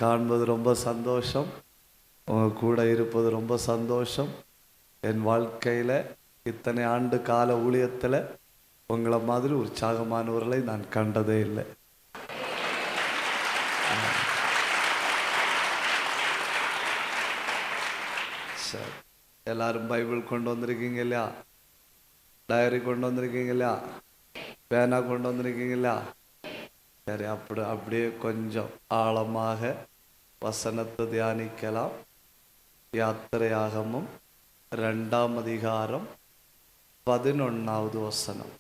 காண்பது ரொம்ப சந்தோஷம். உங்கள் கூட இருப்பது ரொம்ப சந்தோஷம். என் வாழ்க்கையில் இத்தனை ஆண்டு கால ஊழியத்தில் உங்களை மாதிரி உற்சாகமானவர்களை நான் கண்டதே இல்லை. சரி, எல்லாரும் பைபிள் கொண்டு வந்திருக்கீங்க இல்லையா? டைரி கொண்டு வந்திருக்கீங்க இல்லையா? பேனா கொண்டு வந்திருக்கீங்க இல்லையா? சரி, அப்படியே கொஞ்சம் ஆழமாக வசனத்தை தியானிக்கலாம். யாத்திரையாகமம் 2ஆம் அதிகாரம் 11வது வசனம்.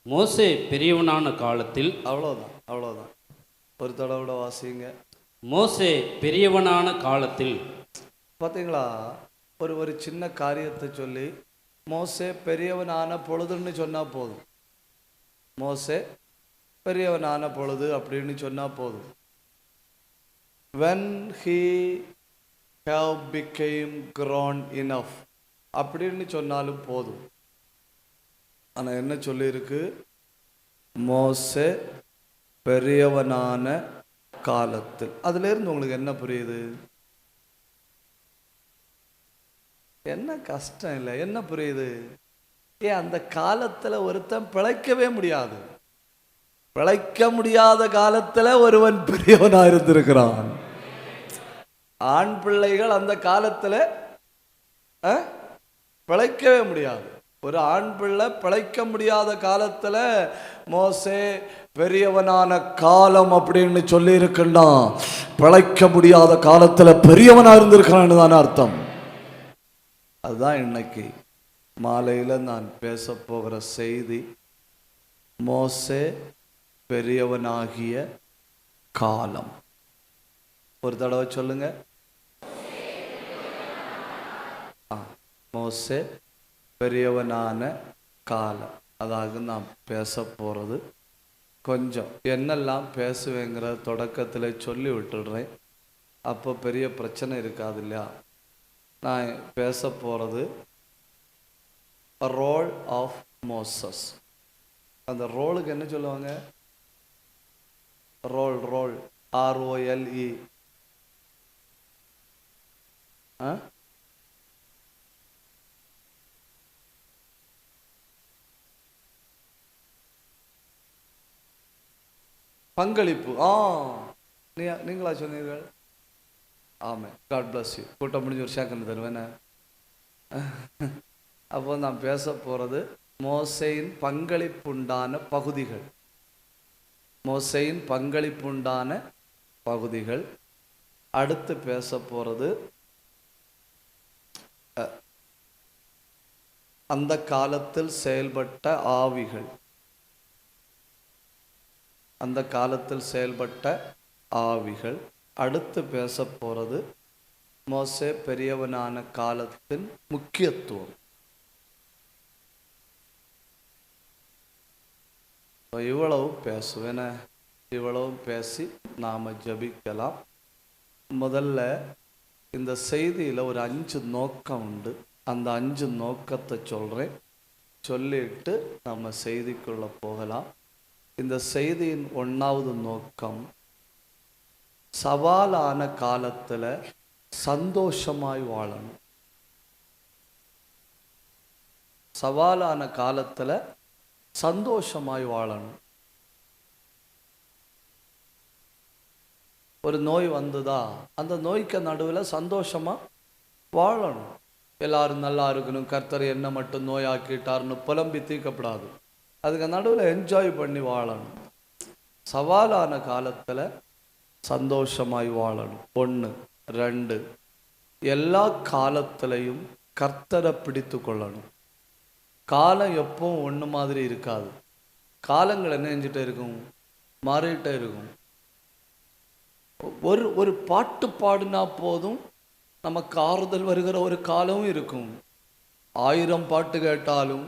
மோசே பெரியவனான காலத்தில். அவ்வளோதான் ஒரு தடவை வாசிங்க. மோசே பெரியவனான காலத்தில். பார்த்தீங்களா, ஒரு சின்ன காரியத்தை சொல்லி மோசே பெரியவனான பொழுதுன்னு சொன்னால் போதும். மோசே பெரியவனான பொழுது அப்படின்னு சொன்னால் போதும். when he have became grown enough அப்படின்னு சொன்னாலும் போதும். ஆனால் என்ன சொல்லியிருக்கு? மோசே பெரியவனான காலத்தில். அதுலேருந்து உங்களுக்கு என்ன புரியுது? என்ன கஷ்டம் இல்லை, என்ன புரியுது? அந்த காலத்தில் ஒருத்தன் பிழைக்கவே முடியாது. பிழைக்க முடியாத காலத்தில் ஒருவன் பெரியவனாக இருந்திருக்கிறான். ஆண் பிள்ளைகள் அந்த காலத்தில் பிழைக்கவே முடியாது. ஒரு ஆண் பிள்ளை பிழைக்க முடியாத காலத்தில் மோசே பெரியவனான காலம் அப்படின்னு சொல்லி இருக்கின்றான். பிழைக்க முடியாத காலத்தில் பெரியவனாக இருந்திருக்கிறான்னு தானே அர்த்தம். அதுதான் இன்னைக்கு மாலையில் நான் பேச போகிற செய்தி. மோசே பெரியவனாகிய காலம். ஒரு தடவை சொல்லுங்க. மோசே பெரியவனான காலம். அதாக நான் பேச போகிறது. கொஞ்சம் என்னெல்லாம் பேசுவேங்கிற தொடக்கத்தில் சொல்லி விட்டுடுறேன். அப்போ பெரிய பிரச்சனை இருக்காது இல்லையா? நான் பேச போகிறது ரோல் ஆஃப் மோசஸ். அந்த ரோலுக்கு என்ன சொல்லுவாங்க? Role ROLE. பங்களிப்பு. நீங்களா சொன்னீர்கள்? ஆமாம், காட் பிளஸ் யூ. கூட்டம் முடிஞ்சு ஒரு சேக்கன்னு தருவேன். அப்போ நான் பேச போகிறது மோசேயின் பங்களிப்புண்டான பகுதிகள். மோசேயின் பங்களிப்புண்டான பகுதிகள். அடுத்து பேச போகிறது அந்த காலத்தில் செயல்பட்ட ஆவிகள். அந்த காலத்தில் செயல்பட்ட ஆவிகள். அடுத்து பேச போகிறது மோசே பெரியவனான காலத்தின் முக்கியத்துவம். இவ்வளவு பேசுவேன. இவ்வளவு பேசி நாம் ஜபிக்கலாம். முதல்ல இந்த செய்தியில் ஒரு 5 நோக்கம் உண்டு. அந்த 5 நோக்கத்தை சொல்கிறேன். சொல்லிட்டு நம்ம செய்திக்குள்ளே போகலாம். இந்த செய்தியின் 1வது நோக்கம், சவாலான காலத்தில் சந்தோஷமாய் வாழணும். சவாலான காலத்தில் சந்தோஷமாய் வாழணும். ஒரு நோய் வந்ததா, அந்த நோய்க்கு நடுவில் சந்தோஷமாக வாழணும். எல்லாரும் நல்லா இருக்கணும், கர்த்தர் என்ன மட்டும் நோயாக்கிட்டார்னு புலம்பி தீர்க்கப்படாது. அதுக்கு நடுவில் என்ஜாய் பண்ணி வாழணும். சவாலான காலத்தில் சந்தோஷமாய் வாழணும். 1. 2, எல்லா காலத்திலையும் கர்த்தரை பிடித்து கொள்ளணும். காலம் எப்பவும் ஒன்று மாதிரி இருக்காது. காலங்கள் என்ன செஞ்சுட்டே இருக்கும்? மாறிட்டே இருக்கும். ஒரு பாட்டு பாடினா போதும் நமக்கு ஆறுதல் வருகிற ஒரு காலமும் இருக்கும். 1000 பாட்டு கேட்டாலும்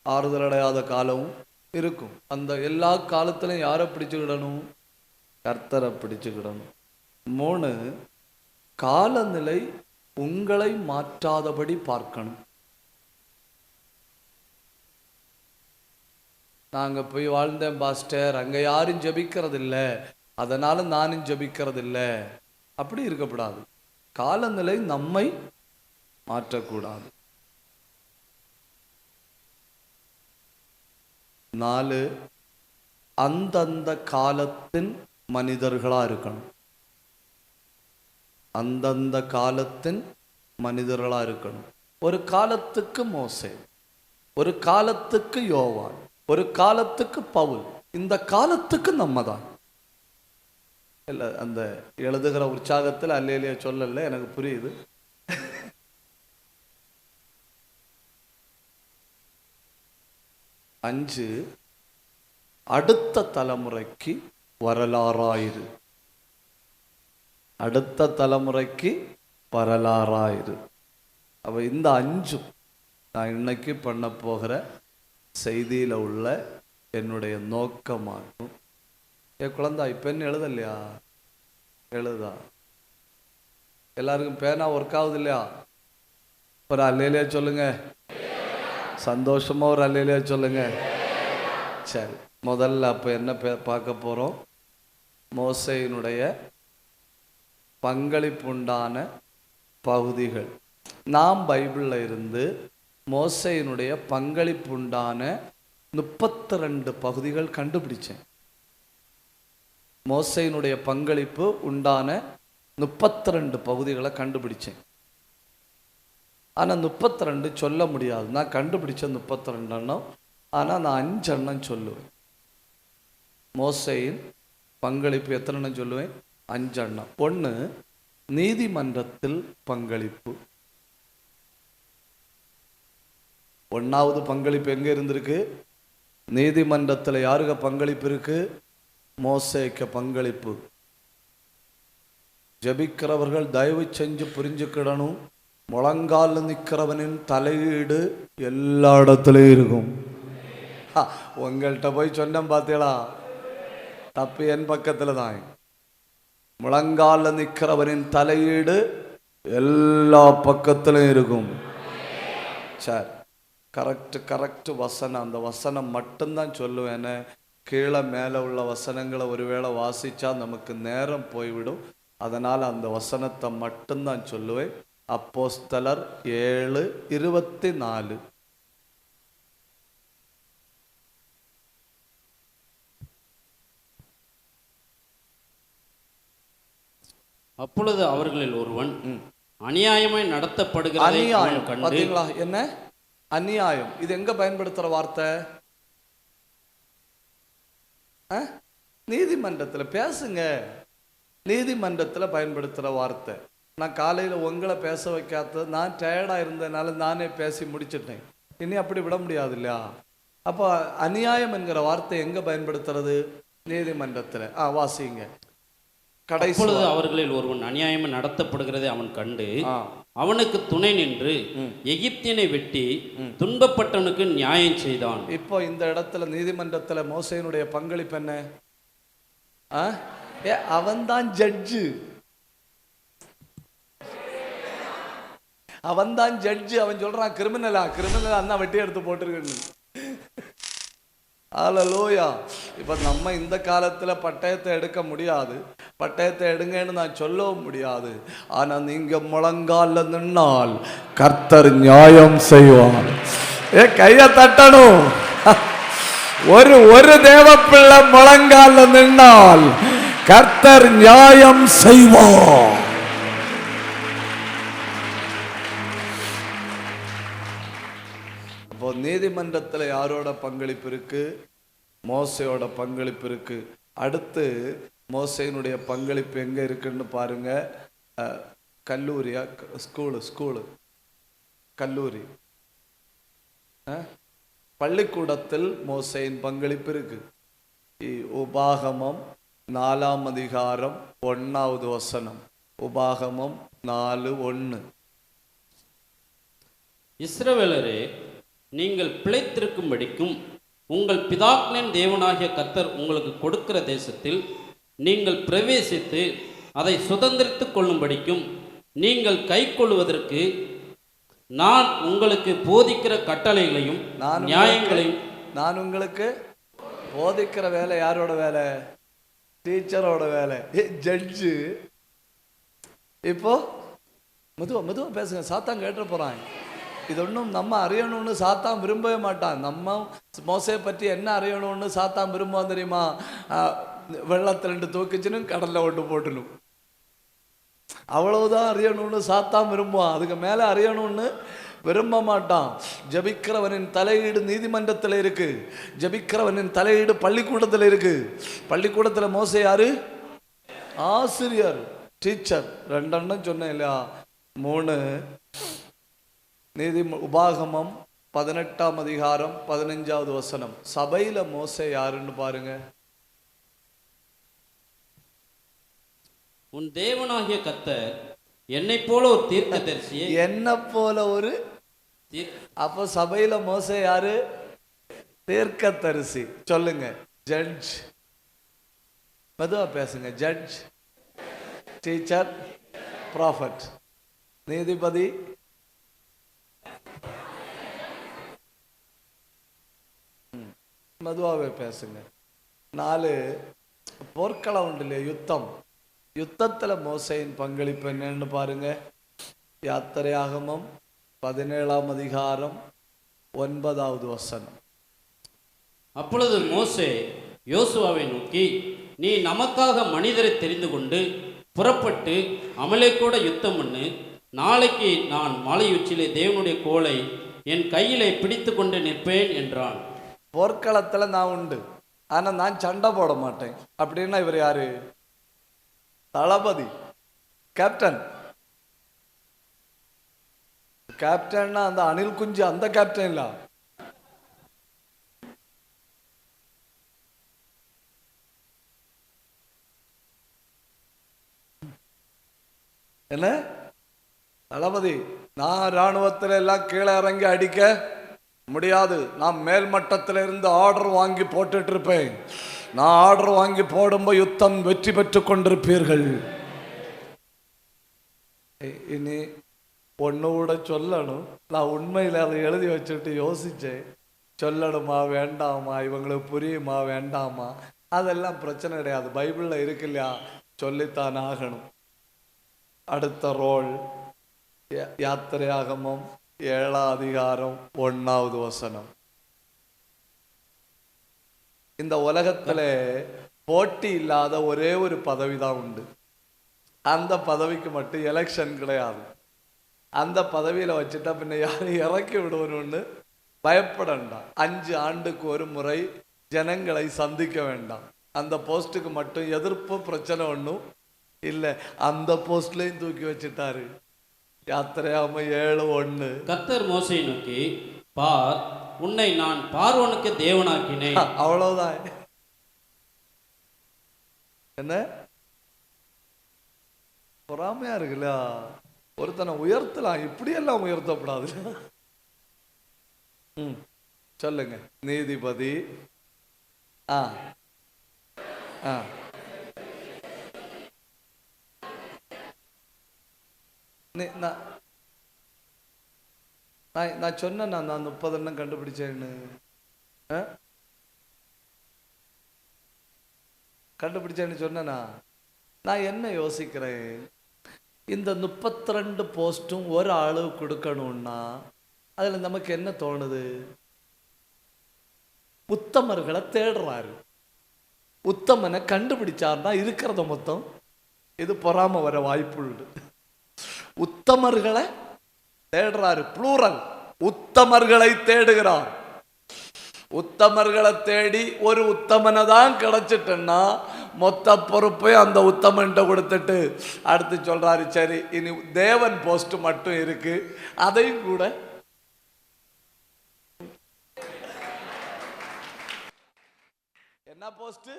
ஆறுதல் அடையாத காலமும் இருக்கும். அந்த எல்லா காலத்திலையும் யாரை பிடிச்சுக்கிடணும்? கர்த்தரை பிடிச்சுக்கிடணும். 3, காலநிலை உங்களை மாற்றாதபடி பார்க்கணும். நாங்கள் போய் வாழ்ந்தேன் பாஸ்டர், அங்கே யாரும் ஜெபிக்கிறதில்ல, அதனால நானும் ஜெபிக்கிறதில்ல, அப்படி இருக்கக்கூடாது. காலநிலை நம்மை மாற்றக்கூடாது. 4, அந்தந்த காலத்தின் மனிதர்களாக இருக்கணும். அந்தந்த காலத்தின் மனிதர்களாக இருக்கணும். ஒரு காலத்துக்கு மோசே, ஒரு காலத்துக்கு யோவான், ஒரு காலத்துக்கு பவுல், இந்த காலத்துக்கு நம்ம தான். இல்லை, அந்த எழுதுகிற உற்சாகத்தில் அல்லேலியா சொல்லல, எனக்கு புரியுது. அஞ்சு, அடுத்த தலைமுறைக்கு வரலாறாயிரு. அடுத்த தலைமுறைக்கு வரலாறாயிரு. அப்போ இந்த 5 நான் இன்னைக்கு பண்ண போகிற செய்தியில் உள்ள என்னுடைய நோக்கமாகும். குழந்தா பெண் எழுதலையா? எழுதா? எல்லாருக்கும் பேனா ஒர்க் ஆகுது இல்லையா? ஒரு அல்லேலியா சொல்லுங்க. சந்தோஷமா ஒரு அல்லேலியா சொல்லுங்க. சரி, முதல்ல அப்போ என்ன பார்க்க போகிறோம்? மோசேயினுடைய பங்களிப்புண்டான பகுதிகள். நாம் பைபிளில் இருந்து மோசேயினுடைய பங்களிப்புண்டான 32 பகுதிகள் கண்டுபிடிச்சேன். மோசேயினுடைய பங்களிப்பு உண்டான 32 பகுதிகளை கண்டுபிடிச்சேன். ஆனால் 32 சொல்ல முடியாது. நான் கண்டுபிடிச்ச 32 எண்ணம், ஆனால் நான் 5 எண்ணம் சொல்லுவேன். மோசேயின் பங்களிப்பு எத்தனை எண்ணம் சொல்லுவேன்? 5 எண்ணம். 1, நீதிமன்றத்தில் பங்களிப்பு. 1வது பங்களிப்பு எங்க இருந்திருக்கு? நீதிமன்றத்தில். யாருக்க பங்களிப்பு இருக்கு? மோசேக்கு பங்களிப்பு. ஜெபிக்கிறவர்கள் தயவு செஞ்சு புரிஞ்சுக்கிடணும், முழங்கால் நிற்கிறவனின் தலையீடு எல்லா இடத்துலையும் இருக்கும். உங்கள்கிட்ட போய் சொன்னேன் பார்த்தீங்களா? தப்பு என் பக்கத்தில் தான். முழங்கால நிற்கிறவனின் தலையீடு எல்லா பக்கத்திலும் இருக்கும். சரி, கரெக்ட் வசனம். அந்த வசனம் மட்டும்தான் சொல்லுவேன். கீழே மேலே உள்ள வசனங்களை ஒருவேளை வாசிச்சா நமக்கு நேரம் போய்விடும். அதனால் அந்த வசனத்தை மட்டும்தான் சொல்லுவேன். அப்போஸ்தலர் 7:24. அப்பொழுது அவர்களில் ஒருவன் அநியாயமாய் நடத்தப்படுகிறதை கண்டு. பாத்தீங்களா என்ன அநியாயம்? இது எங்க பயன்படுத்துற வார்த்தை? நீதிமன்றத்தில். பேசுங்க, நீதிமன்றத்தில் பயன்படுத்துகிற வார்த்தை. நான் காலையில் உங்களை பேச வைக்காத, நான் டயர்டாக இருந்ததுனால நானே பேசி முடிச்சிட்டேன். இனி அப்படி விட முடியாது இல்லையா? அப்போ அநியாயம் என்கிற வார்த்தை எங்கே பயன்படுத்துறது? நீதிமன்றத்தில். வாசிங்க. அப்பொழுது அவர்களில் ஒருவன் அநியாயம் நடத்தப்படுகிறதை அவன் கண்டு அவனுக்கு துணை நின்று எகிப்தியனை வெட்டி துன்பப்பட்டவனுக்கு நியாயம் செய்தான். இப்போ இந்த இடத்துல நீதிமன்றத்தில் மோசேயினுடைய பங்களிப்பு என்ன? அவன்தான் ஜட்ஜு. அவன்தான் ஜட்ஜு. அவன் சொல்றான் கிரிமினலா அண்ணா வெட்டி எடுத்து போட்டிருக்கேன்னு. ஹல்லேலூயா. இப்போ நம்ம இந்த காலத்தில் பட்டயத்தை எடுக்க முடியாது, பட்டயத்தை எடுங்கன்னு நான் சொல்லவும் முடியாது. ஆனால் நீங்க முழங்கால நின்னால் கர்த்தர் நியாயம் செய்வார். கையை தட்டணும். ஒரு தேவ பிள்ளை முழங்கால நின்னால் கர்த்தர் நியாயம் செய்வார். இப்போ நீதிமன்றத்தில் யாரோட பங்களிப்பு இருக்கு? மோசையோட பங்களிப்பு இருக்கு. அடுத்து மோசையினுடைய பங்களிப்பு எங்க இருக்குன்னு பாருங்க. கல்லூரியா? ஸ்கூலு கல்லூரி, பள்ளிக்கூடத்தில் மோசையின் பங்களிப்பு இருக்கு. உபாகமம் 4ஆம் அதிகாரம் 1வது வசனம். உபாகமம் 4:1. இஸ்ரவேலரே, நீங்கள் பிழைத்திருக்கும்படிக்கும் உங்கள் பிதாக்களின் தேவனாகிய கர்த்தர் உங்களுக்கு கொடுக்கிற தேசத்தில் நீங்கள் பிரவேசித்து அதை சுதந்திரித்துக் கொள்ளும்படிக்கும் நீங்கள் கைக்கொள்வதற்கு நான் உங்களுக்கு போதிக்கிற கட்டளைகளையும் நியாயங்களையும். நான் உங்களுக்கு போதிக்கிற வேலை யாரோட வேலை? டீச்சரோட வேலை. ஜட்ஜு இப்போ மெதுவா பேசுங்க, சாத்தான் கேட்டு போறான். இது ஒன்றும் நம்ம அறியணும்னு சாத்தான் விரும்பவே மாட்டான். நம்ம மோசையை பற்றி என்ன அறியணும்னு சாத்தான் விரும்புவான் தெரியுமா? வெள்ளத்தில் 2 தூக்கிச்சுன்னு கடல்ல ஒன்று போட்டணும், அவ்வளவுதான் அறியணும்னு சாத்தான் விரும்புவான். அதுக்கு மேலே அறியணும்னு விரும்ப மாட்டான். ஜபிக்கிறவனின் தலையீடு நீதிமன்றத்தில் இருக்கு, ஜபிக்கிறவனின் தலையீடு பள்ளிக்கூடத்தில் இருக்கு. பள்ளிக்கூடத்தில் மோசே யாரு? ஆசிரியர், டீச்சர். 2 சொன்னேன் இல்லையா? 3 நீதி உபாகமம் 18ஆம் அதிகாரம் 15வது வசனம். சபையில மோசே யாருன்னு பாருங்க. உன் தேவனாகிய கர்த்தர் என்னை போல ஒரு தீர்க்கதரிசியை, என்ன போல ஒரு அப்போ சபையில மோசே யாரு? தீர்க்கதரிசி. சொல்லுங்க, ஜட்ஜ். மெதுவா பேசுங்க. Judge, teacher, prophet. நீதிபதி, மெதுவாகவே பேசுங்க. 4 போர்க்களம் உண்டு இல்லையா? யுத்தம். யுத்தத்தில் மோசையின் பங்களிப்பு என்னன்னு பாருங்க. யாத்திரையாகமம் 17ஆம் அதிகாரம் 9வது வசனம். அப்பொழுது மோசே யோசுவாவை நோக்கி, நீ நமக்காக மனிதரை தெரிந்து கொண்டு புறப்பட்டு அமலேக்கோட யுத்தம் பண்ணு. நாளைக்கு நான் மலை உச்சியிலே தேவனுடைய கோலை என் கையிலே பிடித்து கொண்டு நிற்பேன் என்றான். போர்க்களத்தில் நான் உண்டு, ஆனால் நான் சண்டை போட மாட்டேன். அப்படின்னா இவர் யாரு? தளபதி, கேப்டன். கேப்டன்னா அந்த அணில் குஞ்சு அந்த கேப்டன் இல்ல. என்ன தளபதி? நான் இராணுவத்தில் எல்லாம் கீழே இறங்கி அடிக்க முடியாது. நான் மேல்மட்டத்தில் இருந்து ஆர்டர் வாங்கி போட்டுட்டு இருப்பேன். நான் ஆர்டர் வாங்கி போடும்போது யுத்தம் வெற்றி பெற்று கொண்டிருப்பீர்கள். இனி ஒன்று கூட சொல்லணும். நான் உண்மையில் அதை எழுதி வச்சுட்டு யோசித்தேன், சொல்லணுமா வேண்டாமா, இவங்களுக்கு புரியுமா வேண்டாமா. அதெல்லாம் பிரச்சனை கிடையாது, பைபிளில் இருக்கு இல்லையா? சொல்லித்தான் ஆகணும். அடுத்த ரோல் யாத்திரையாகமம் 7ஆம் அதிகாரம் 1வது வசனம். இந்த உலகத்தில் போட்டி இல்லாத ஒரே ஒரு பதவி தான் உண்டு. அந்த பதவிக்கு மட்டும் எலெக்ஷன் கிடையாது. அந்த பதவியில் வச்சுட்டா பின்ன யாரும் இறக்கி விடுவணும்னு பயப்பட வேண்டாம். 5 ஆண்டுக்கு ஒரு முறை ஜனங்களை சந்திக்க வேண்டாம். அந்த போஸ்ட்டுக்கு மட்டும் எதிர்ப்பு பிரச்சனை ஒன்றும் இல்லை. அந்த போஸ்ட்லையும் தூக்கி வச்சுட்டாரு. யாத்திரையாகமம் 7:1. கர்த்தர் மோசையை நோக்கி, பார், உன்னை நான் பார்வோனுக்கு தேவனாக்கினேன். அவ்வளவுதான். என்ன பொறாமையா இருக்குல்ல? ஒருத்தனை உயர்த்தலாம், இப்படியெல்லாம் உயர்த்தப்படாது. சொல்லுங்க. நீதிபதி. நான் சொன்னேன், நான் 30 எண்ணம் கண்டுபிடிச்சேன்னு. கண்டுபிடிச்சேன்னு சொன்னேனா? நான் என்ன யோசிக்கிறேன், இந்த 32 போஸ்ட்டும் ஒரு ஆளு கொடுக்கணும்னா அதில் நமக்கு என்ன தோணுது? உத்தமர்களை தேடுறாரு. உத்தமனை கண்டுபிடிச்சார்னா இருக்கிறத மொத்தம் இது பொறாம வர வாய்ப்பு உண்டு. உத்தமர்களை தேடுறாரு, ப்ளூரல். உத்தமர்களை தேடுகிறார். உத்தமர்களை தேடி ஒரு உத்தமனை தான் கிடைச்சிட்டேன்னா மொத்த பொறுப்பை அந்த உத்தமன்ட்ட கொடுத்துட்டு அடுத்து சொல்றாரு, சரி இனி தேவன் போஸ்ட் மட்டும் இருக்கு, அதையும் கூட என்ன போஸ்ட்?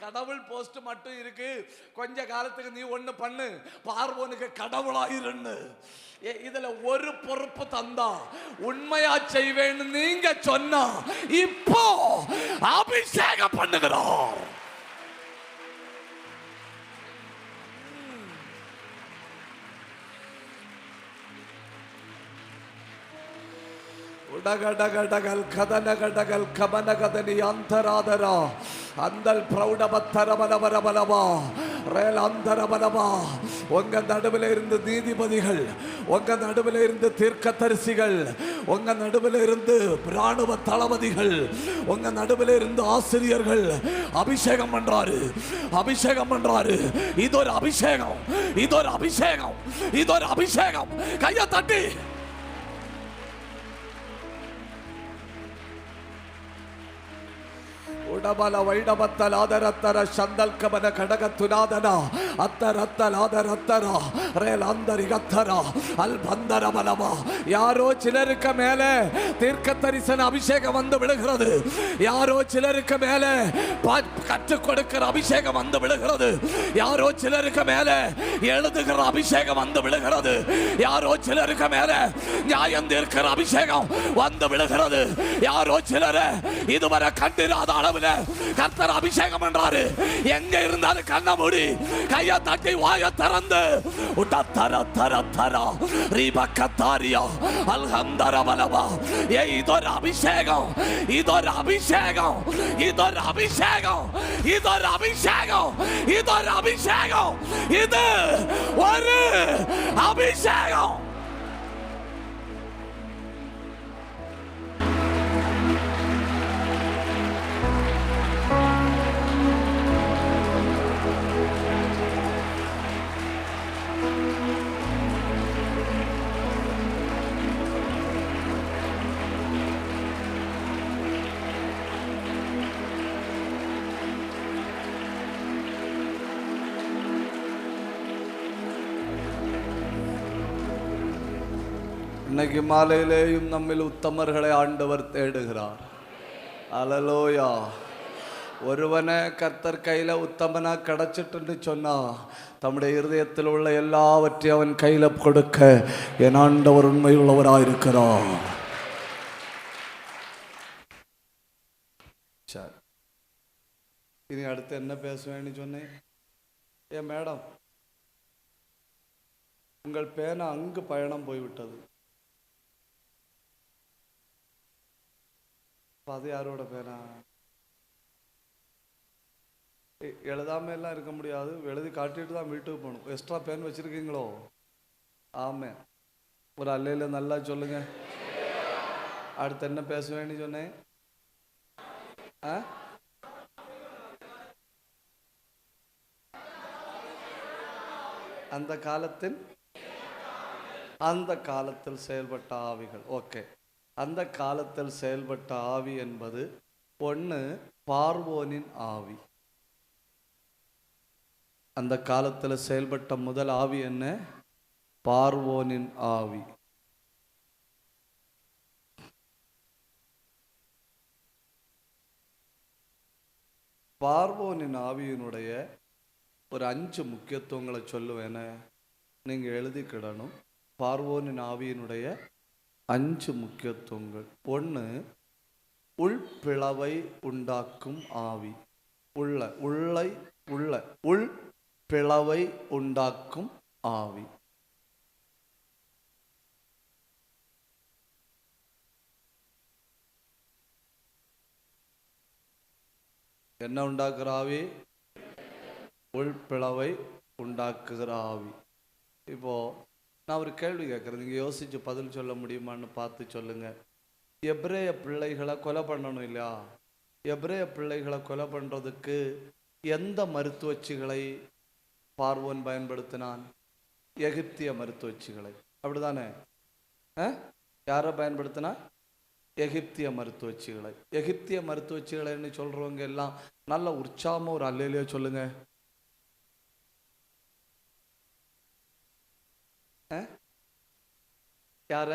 கடவுள் போஸ்ட் மட்டும் இருக்கு. கொஞ்ச காலத்துக்கு நீ ஒண்ணு பண்ணு, பார்வோனுக்கு கடவுளாயிருன்னு. இதுல ஒரு பொறுப்பு தந்தா உண்மையா செய்வேன்னு நீங்க சொன்னா இப்போ அபிஷேகம் பண்ணுகிறார். உடகடகடகல் கதனகடகல் கபனகதனி அந்தராதரா அந்தல் பிரௌடபத்தரபலபரபலவா ரேல் அந்தரபலவா. உங்க நடுவில் இருந்து நீதிபதிகள், உங்க நடுவில் இருந்து தீர்க்கதரிசிகள், உங்க நடுவில் இருந்து ராணுவ தளபதிகள், உங்க நடுவில் இருந்து ஆசிரியர்கள் அபிஷேகம் பண்றாரு, அபிஷேகம் பண்றாரு. இது ஒரு அபிஷேகம், இது ஒரு அபிஷேகம், இது ஒரு அபிஷேகம். கையை தட்டி உடபல வைடபத்தல் ஆதரத்தர சந்தல் கபன கடகத்துநாதன அத்தரத்தல் ஆதரத்தர ரேல் அந்தரிகத்தர அல் பந்தரபலமா. யாரோ சிலருக்கு மேலே தீர்க்க தரிசன அபிஷேகம் வந்து விழுகிறது. யாரோ சிலருக்கு மேலே கற்றுக் கொடுக்கிற அபிஷேகம் வந்து விழுகிறது. யாரோ சிலருக்கு மேலே எழுதுகிற அபிஷேகம் வந்து விழுகிறது. யாரோ சிலருக்கு மேலே நியாயம் தீர்க்கிற அபிஷேகம் வந்து விழுகிறது. யாரோ சிலர் இதுவரை கண்டிராத அளவில் கர்த்தர் அபிஷேகம் பண்றாரு. எங்க இருந்தாலும் கண்ண மூடி கையை தட்டி வாயை திறந்து உடத்தர தர தர ரிபக்கத்தாரியா அல்ஹம்தரபலவா. இதொரு அபிஷேகம், இதொரு அபிஷேகம், இதொரு அபிஷேகம், இதொரு அபிஷேகம், இதொரு அபிஷேகம், இது ஒரு அபிஷேகம். இன்னைக்கு மாலையிலேயும் நம்மில் உத்தமர்களை ஆண்டவர் தேடுகிறார். அல்லேலூயா. ஒருவனை கர்த்தர் கையில உத்தமனா கிடைச்சிட்டு சொன்னா தம்முடைய இருதயத்தில் உள்ள எல்லாவற்றையும் அவன் கையில கொடுக்க என் ஆண்டவர் உண்மை உள்ளவராயிருக்கிறார். சரி, இனி அடுத்து என்ன பேசுவேன்னு சொன்னேன். ஏன் மேடம், உங்கள் பேனா அங்கு பயணம் போய்விட்டது. அது யாரோட பேனா? எழுதாம எல்லாம் இருக்க முடியாது, எழுதி காட்டிட்டு தான் வீட்டுக்கு போகணும். எக்ஸ்ட்ரா பேன் வச்சிருக்கீங்களோ? ஆமே. ஒரு அல்லையில நல்லா சொல்லுங்க. அடுத்து என்ன பேசுவேன்னு சொன்னேன்? அந்த காலத்தில் செயல்பட்ட ஆவிகள். ஓகே, அந்த காலத்தில் செயல்பட்ட ஆவி என்பது ஒன்று பார்வோனின் ஆவி. அந்த காலத்தில் செயல்பட்ட முதல் ஆவி என்ன? பார்வோனின் ஆவி. பார்வோனின் ஆவியினுடைய ஒரு 5 முக்கியத்துவங்களை சொல்லுவேன்னு நீங்கள் எழுதிக்கிடணும். பார்வோனின் ஆவியினுடைய 5 முக்கியத்துவங்கள். ஒன்று, உள்பிளவை உண்டாக்கும் ஆவி. உள்பிளவை உண்டாக்கும் ஆவி. என்ன உண்டாக்குற ஆவி? உள்பிளவை உண்டாக்குகிற ஆவி. இப்போ நான் ஒரு கேள்வி கேட்குறேன், நீங்கள் யோசிச்சு பதில் சொல்ல முடியுமான்னு பார்த்து சொல்லுங்க. எபிரேய பிள்ளைகளை கொலை பண்ணணும் இல்லையா? எபிரேய பிள்ளைகளை கொலை பண்ணுறதுக்கு எந்த மருத்துவச்சிகளை பார்வோன் பயன்படுத்தினான்? எகிப்திய மருத்துவச்சிகளை. அப்படிதானே? யாரை பயன்படுத்தினா? எகிப்திய மருத்துவச்சிகளை. எகிப்திய மருத்துவச்சிகளைன்னு சொல்கிறவங்க எல்லாம் நல்ல உற்சாகமாக ஒரு அல்லையிலேயே சொல்லுங்க. யார?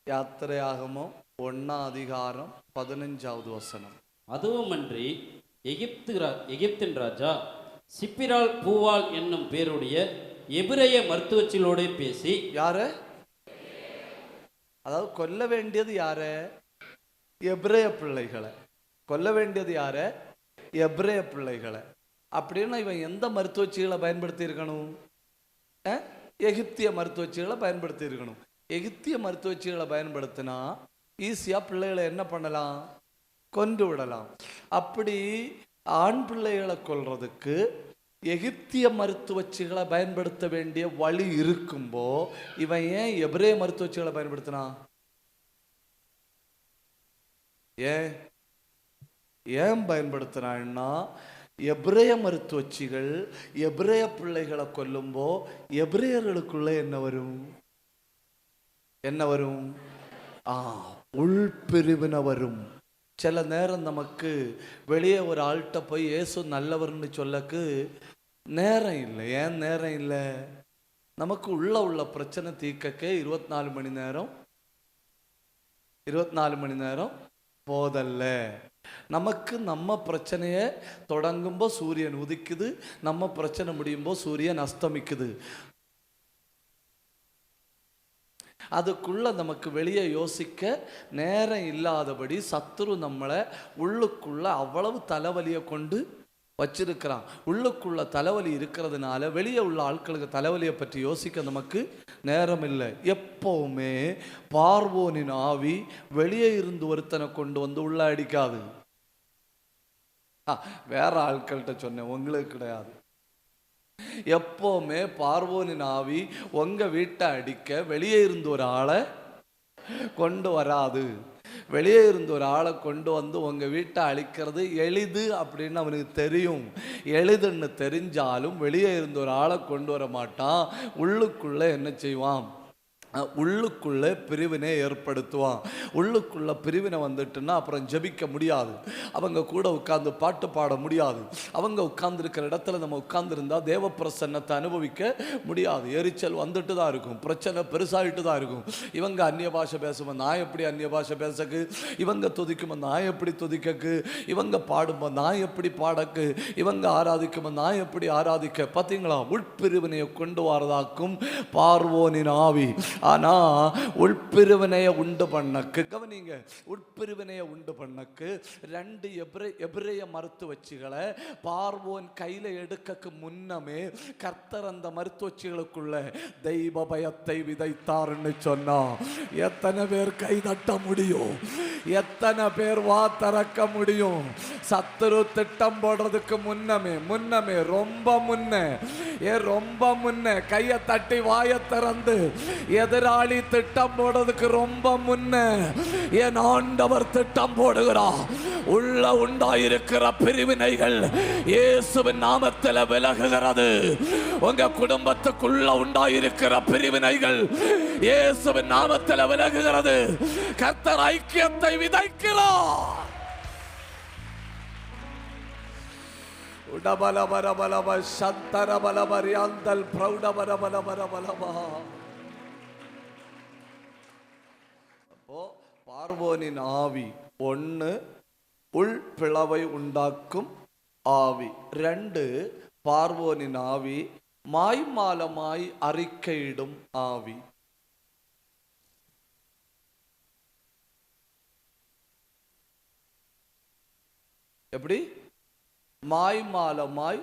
யாத்திரையாகமோ 1:15. அதுவுமன்றி எகிப்தின் ராஜா சிப்பிரால் பூவால் என்னும் பேருடைய எபிரேய மருத்துவச்சிகளோடு பேசி. யாரு? அதாவது கொல்ல வேண்டியது யாரு? எபிரேய பிள்ளைகளை. கொல்ல வேண்டியது யாரு? எபிரேய பிள்ளைகளை. அப்படின்னா இவன் எந்த மருத்துவச்சிகளை பயன்படுத்தி இருக்கணும்? எகிப்திய மருத்துவச்சிகளை பயன்படுத்தி இருக்கணும். எகிப்திய மருத்துவச்சிகளை பயன்படுத்தினா ஈஸியாக பிள்ளைகளை என்ன பண்ணலாம்? கொன்று விடலாம். அப்படி ஆண் பிள்ளைகளை கொல்றதுக்கு எகிப்திய மருத்துவச்சிகளை பயன்படுத்த வேண்டிய வழி இருக்கும்போ இவன் ஏன் எபிரேய மருத்துவச்சிகளை பயன்படுத்தினான்? ஏன் பயன்படுத்தினான்னா, எபிரேய மருத்துவச்சிகள் எபிரேய பிள்ளைகளை கொல்லும்போ எபிரேயர்களுக்குள்ள என்ன வரும்? உள்பிரிவினை வரும். சில நேரம் நமக்கு வெளியே ஒரு ஆள்கிட்ட போய் இயேசு நல்லவர்னு சொல்லக்கு நேரம் இல்லை. ஏன் நேரம் இல்லை? நமக்கு உள்ள பிரச்சனை தீர்க்கக்கே 24 மணி நேரம் போதல்ல. நமக்கு நம்ம பிரச்சனைய தொடங்கும்போ சூரியன் உதிக்குது, நம்ம பிரச்சனை முடியும்போ சூரியன் அஸ்தமிக்குது. அதுக்குள்ள நமக்கு வெளியே யோசிக்க நேரம் இல்லாதபடி சத்துரு நம்மளை உள்ளுக்குள்ள அவ்வளவு தலைவலியை கொண்டு வச்சிருக்கிறான். உள்ளுக்குள்ள தலைவலி இருக்கிறதுனால வெளியே உள்ள ஆட்களுக்கு தலைவலியை பற்றி யோசிக்க நமக்கு நேரம் இல்லை. எப்பவுமே பார்வோனின் ஆவி வெளியே இருந்து ஒருத்தனை கொண்டு வந்து உள்ள அடிக்காது. வேற ஆட்கள்கிட்ட சொன்னேன், உங்களுக்கு கிடையாது. எப்பவுமே பார்வோனின் ஆவி உங்க வீட்டை அடிக்க வெளியே இருந்து ஒரு ஆளை கொண்டு வராது. வெளியே இருந்து ஒரு ஆளை கொண்டு வந்து உங்க வீட்டை அழிக்கிறது எளிது அப்படின்னு அவனுக்கு தெரியும். எளிதுன்னு தெரிஞ்சாலும் வெளியே இருந்து ஒரு ஆளை கொண்டு வர மாட்டான். உள்ளுக்குள்ள என்ன செய்வான்? உள்ளுக்குள்ளே பிரிவினை ஏற்படுத்துவான். உள்ளுக்குள்ள பிரிவினை வந்துட்டுன்னா அப்புறம் ஜெபிக்க முடியாது, அவங்க கூட உட்கார்ந்து பாட்டு பாட முடியாது, அவங்க உட்கார்ந்துருக்கிற இடத்துல நம்ம உட்கார்ந்துருந்தா தேவ பிரசன்னத்தை அனுபவிக்க முடியாது. எரிச்சல் வந்துட்டு தான் இருக்கும், பிரச்சனை பெருசாகிட்டு தான் இருக்கும். இவங்க அந்நிய பாஷை பேசும்போது நான் எப்படி அந்நிய பாஷை பேசக்கு, இவங்க துதிக்கும்போது நான் எப்படி துதிக்கக்கு, இவங்க பாடும்போது நான் எப்படி பாடக்கு, இவங்க ஆராதிக்கும்போது நான் எப்படி ஆராதிக்க. பார்த்தீங்களா? உட்பிரிவினையை கொண்டு வரதாக்கும் பார்வோனின் ஆவி. ஆனா உட்பிரிவினையை உண்டு பண்ணக்கு, கவனிங்க, உட்பிரிவினையை உண்டு பண்ணக்கு 2 எபிரேய மருத்துவச்சிகளை பார்வோன் கையில எடுக்க முன்னமே கர்த்தர் அந்த மருத்துவச்சிகளுக்குள்ள தெய்வ பயத்தை விதைத்தார்னு சொன்னா எத்தனை பேர் கை தட்ட முடியும்? எத்தனை பேர் வா திறக்க முடியும்? சத்துரு திட்டம் போடுறதுக்கு முன்னமே ரொம்ப முன்ன கையை தட்டி வாயை திறந்து எதிராளி திட்டம் போடுறதுக்கு ரொம்ப முன்ன என் ஆண்டவர் திட்டம் போடுகிறார். உள்ள உண்டாயிருக்கிற பிரிவினைகள் இயேசுவின் நாமத்தில் விலகுகிறது. உங்க குடும்பத்துக்குள்ள உண்டாயிருக்கிற பிரிவினைகள் இயேசுவின் நாமத்தில் விலகுகிறது. கர்த்தர் ஐக்கியத்தை விதைக்கிறார். உடபலபரபலப சந்தரபலபரியாந்தல் பிரௌடபரபலபரபலபா. அப்போ பார்வோனின் ஆவி 1 உள் பிளவை உண்டாக்கும் ஆவி, 2 பார்வோனின் ஆவி மாய்மாலமாய் அறிக்கையிடும் ஆவி. எப்படி? மாய்மாலமாய்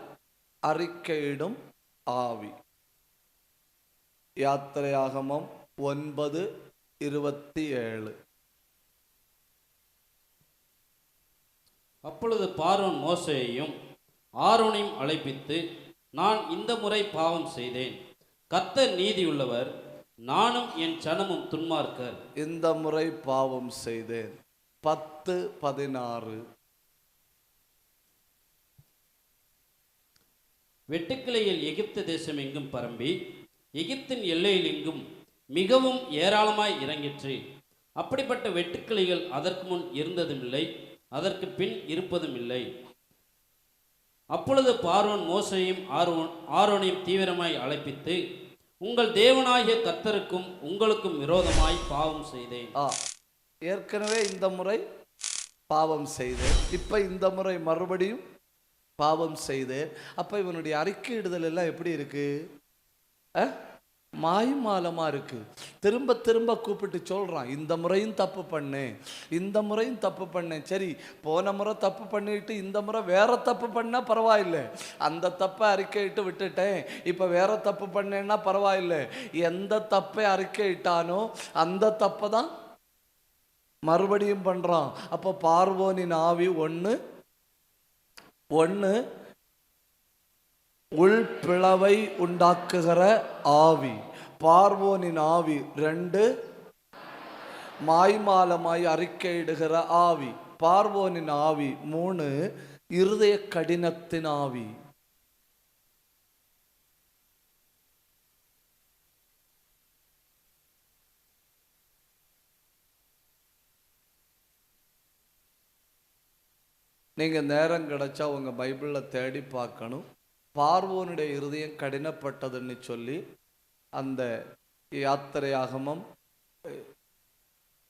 அறிக்கையிடும் ஆவி. யாத்திரையாகமம் 9:27. அப்பொழுது பார்வோன் மோசேயையும் ஆரோனையும் அழைப்பித்து, நான் இந்த முறை பாவம் செய்தேன், கர்த்தர் நீதியுள்ளவர், நானும் என் சனமும் துன்மார்க்கர். இந்த முறை பாவம் செய்தேன். 10:16. வெட்டுக்கிளையில் எகிப்து தேசம் எங்கும் பரம்பி எகிப்தின் எல்லையில் எங்கும் மிகவும் ஏராளமாய் இறங்கிற்று. அப்படிப்பட்ட வெட்டுக்கிளைகள் அதற்கு முன் இருந்ததுமில்லை, அதற்கு பின் இருப்பதும் இல்லை. அப்பொழுது பார்வோன் மோசேயையும் ஆரோனையும் தீவிரமாய் அழைப்பித்து, உங்கள் தேவனாகிய கர்த்தருக்கும் உங்களுக்கும் விரோதமாய் பாவம் செய்தேன். ஏற்கனவே இந்த முறை பாவம் செய்தேன், இப்ப இந்த முறை மறுபடியும் பாவம் செய்தேன். அப்ப இவனுடைய அறிக்கையிடுதல் எல்லாம் எப்படி இருக்கு? மாய்மாலமா இருக்கு. திரும்ப திரும்ப கூப்பிட்டு சொல்றான், இந்த முறையும் தப்பு பண்ணேன், இந்த முறையும் தப்பு பண்ணேன். சரி, போன முறை தப்பு பண்ணிட்டு இந்த முறை வேற தப்பு பண்ணா பரவாயில்லை, அந்த தப்பை அறிக்கையிட்டு விட்டுட்டேன், இப்ப வேற தப்பு பண்ணேன்னா பரவாயில்லை. எந்த தப்பை அறிக்கையிட்டானோ அந்த தப்பை தான் மறுபடியும் பண்றான். அப்போ பார்வோனின் ஆவி ஒன்று உள்பிளவை உண்டாக்குகிற ஆவி, பார்வோனின் ஆவி 2 மாய்மாலமாய் அறிக்கையிடுகிற ஆவி, பார்வோனின் ஆவி 3 இருதய கடினத்தின் ஆவி. நீங்கள் நேரம் கிடைச்சா உங்கள் பைபிளில் தேடி பார்க்கணும். பார்வோனுடைய இருதயம் கடினப்பட்டதுன்னு சொல்லி அந்த யாத்திரையாகமம்,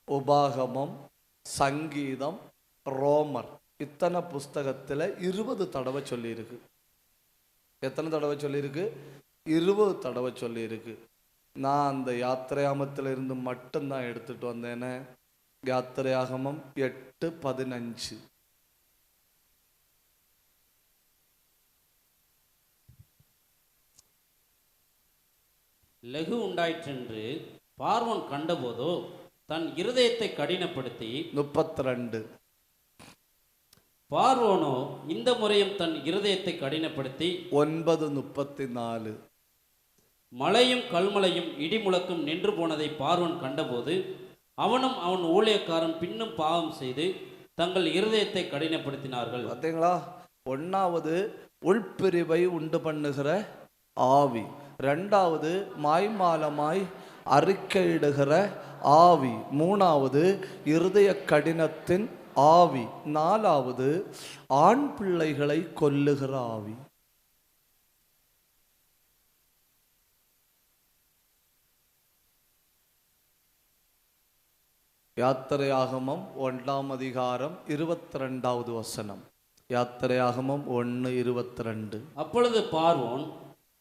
உபாகமம், சங்கீதம், ரோமர் இத்தனை புஸ்தகத்தில் 20 தடவை சொல்லியிருக்கு. எத்தனை தடவை சொல்லியிருக்கு? 20 தடவை சொல்லியிருக்கு. நான் அந்த யாத்திரையாகமத்தில் இருந்து மட்டும்தான் எடுத்துட்டு வந்தேனே. யாத்திரையாகமம் 8:15. லெகு உண்டாயிற்றென்று பார்வோன் கண்டபோதோ தன் இருதயத்தை கடினப்படுத்தி 32. பார்வோனோ இந்த முறையும் தன் இருதயத்தை கடினப்படுத்தி 9:34. மழையும் கல்மலையும் இடிமுழக்கும் நின்று போனதை பார்வோன் கண்டபோது அவனும் அவன் ஊழியக்காரன் பின்னும் பாவம் செய்து தங்கள் இருதயத்தை கடினப்படுத்தினார்கள். பார்த்தீங்களா? 1வது உள்பிரிவை உண்டு பண்ணுகிற ஆவி, 2வது மாய்மாலமாய் அறிக்கையிடுகிற ஆவி, 3வது இருதய கடினத்தின் ஆவி, 4வது ஆண் பிள்ளைகளை கொல்லுகிற ஆவி. யாத்திரையாகமம் 1ஆம் அதிகாரம் 22வது வசனம். யாத்திரையாகமம் 1:22. அப்பொழுது பார்வோன்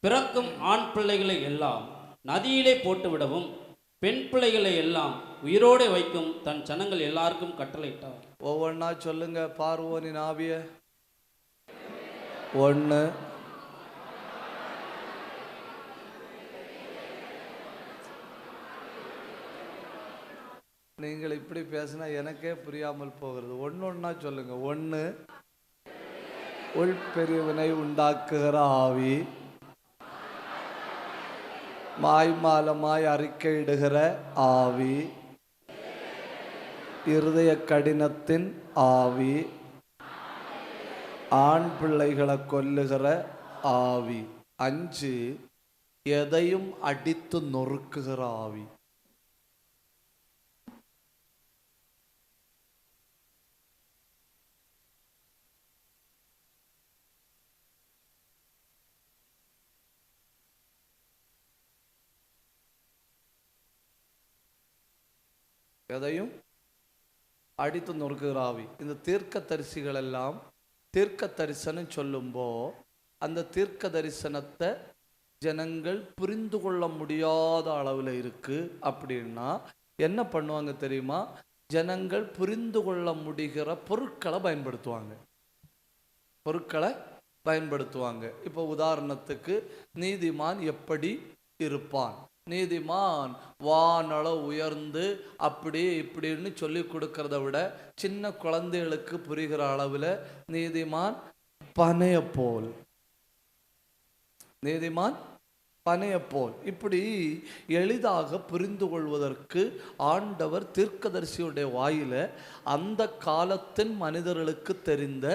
பிறக்கும் ஆண் பிள்ளைகளை எல்லாம் நதியிலே போட்டுவிடவும் பெண் பிள்ளைகளை எல்லாம் உயிரோடு வைக்கும் தன் ஜனங்கள் எல்லாருக்கும் கட்டளையிட்டார். ஒவ்வொன்றா சொல்லுங்க பார்வோனின் ஆவிய. 1, நீங்கள் இப்படி பேசினா எனக்கே புரியாமல் போகிறது. ஒன்றா சொல்லுங்க. 1 உள்பிரிவினை உண்டாக்குகிற ஆவி, மாய்மாலமாய் அறிக்கையிடுகிற ஆவி, இருதய கடினத்தின் ஆவி, ஆண் பிள்ளைகளை கொல்லுகிற ஆவி. 5 எதையும் அடித்து நொறுக்குகிற ஆவி. எதையும் அடித்து நொறுக்குகிற ஆவி. இந்த தீர்க்க தரிசிகள் எல்லாம் தீர்க்க தரிசனம் சொல்லும்போ அந்த தீர்க்க தரிசனத்தை ஜனங்கள் புரிந்து கொள்ள முடியாத அளவில் இருக்கு அப்படின்னா என்ன பண்ணுவாங்க தெரியுமா? ஜனங்கள் புரிந்து கொள்ள முடிகிற பொருட்களை பயன்படுத்துவாங்க. இப்போ உதாரணத்துக்கு, நீதிமான் எப்படி இருப்பான்? நீதிமான் வானள உயர்ந்து அப்படி இப்படின்னு சொல்லி கொடுக்கறத விட சின்ன குழந்தைகளுக்கு புரிகிற அளவில் நீதிமான் பனையப்போல், நீதிமான் பனையப்போல், இப்படி எளிதாக புரிந்து கொள்வதற்கு ஆண்டவர் தீர்க்கதரிசியுடைய வாயில அந்த காலத்தின் மனிதர்களுக்கு தெரிந்த,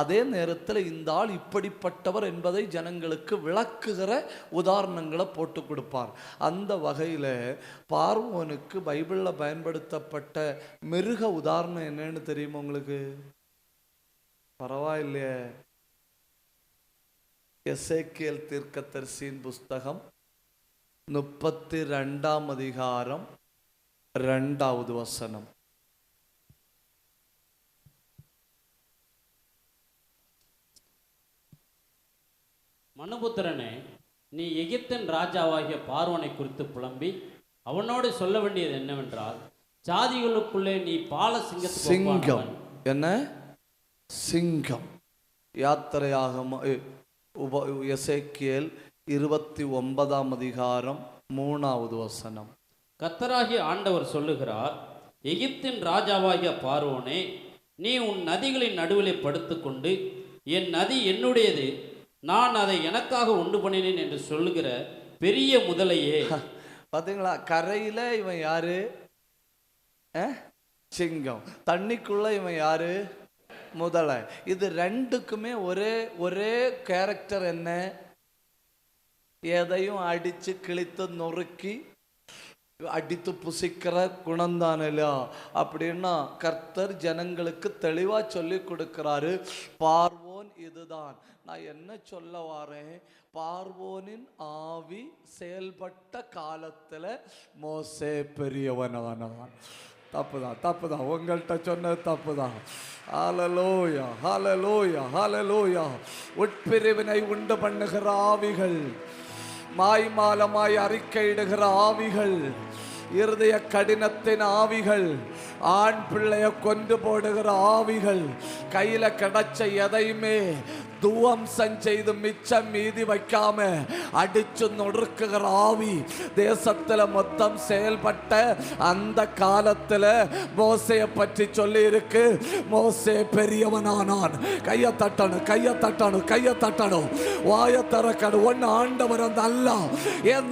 அதே நேரத்தில் இந்த ஆள் இப்படிப்பட்டவர் என்பதை ஜனங்களுக்கு விளக்குகிற உதாரணங்களை போட்டு கொடுப்பார். அந்த வகையில் பார்வோனுக்கு பைபிளில் பயன்படுத்தப்பட்ட மிருக உதாரணம் என்னன்னு தெரியுமா உங்களுக்கு? பரவாயில்லையே, எசேக்கியேல் தீர்க்கதரிசியின் புஸ்தகம் 32ஆம் அதிகாரம் 2வது வசனம். மனுபுத்திரனே, நீ எகிப்தின் ராஜாவாகிய பார்வோனை குறித்து புலம்பி அவனோடு சொல்ல வேண்டியது என்னவென்றால், ஜாதிகளுக்குள்ளே நீ பால சிங்கம். என்ன சிங்கம்? யாத்திரையாகம எசேக்கியேல் 29 அதிகாரம் 3வது வசனம். கர்த்தராகிய ஆண்டவர் சொல்லுகிறார், எகிப்தின் ராஜாவாகிய பார்வோனே, நீ உன் நதிகளின் நடுவிலே படுத்துக்கொண்டு, என் நதி என்னுடையது, நான் அதை எனக்காக உண்டு பண்ணினேன் என்று சொல்லுகிற பெரிய முதலையே. பார்த்தீங்களா? கரையில இவன் யாரு? சிங்கம். தண்ணிக்குள்ள இவன் யாரு? முதலை. இது ரெண்டுக்குமே ஒரே கேரக்டர் என்ன? எதையும் அடிச்சு கிழித்து நொறுக்கி அடித்து புசிக்கிற குணம்தானே. அப்படின்னா கர்த்தர் ஜனங்களுக்கு தெளிவா சொல்லி கொடுக்கிறாரு, பார்வோன் இதுதான். நான் என்ன சொல்ல வாரேன், பார்வோனின் ஆவி செயல்பட்ட காலத்துல மோசே பெரியவனானான். தப்புதான் உங்கள்கிட்ட சொன்னது தப்புதான். ஹல்லேலூயா, ஹல்லேலூயா, ஹல்லேலூயா. உட்பிரிவினை உண்டு பண்ணுகிற ஆவிகள், மாய்மாலமாய் அறிக்கையிடுகிற ஆவிகள், இருதய கடினத்தின் ஆவிகள், ஆண் பிள்ளைய கொண்டு போடுகிற ஆவிகள், கையில கிடைச்ச எதையுமே துவம்சம் செய்து மிச்சம் மீதி வைக்காம அடிச்சு நொறுக்குகிற ஆவி தேசத்துல மொத்தம் செயல்பட்ட அந்த காலத்துல மோசையை பற்றி சொல்லி இருக்கு. மோசே பெரியவனானான். கையை தட்டணும், வாய திறக்கணும். ஒன்னு ஆண்டவர் நல்லா, ஏன்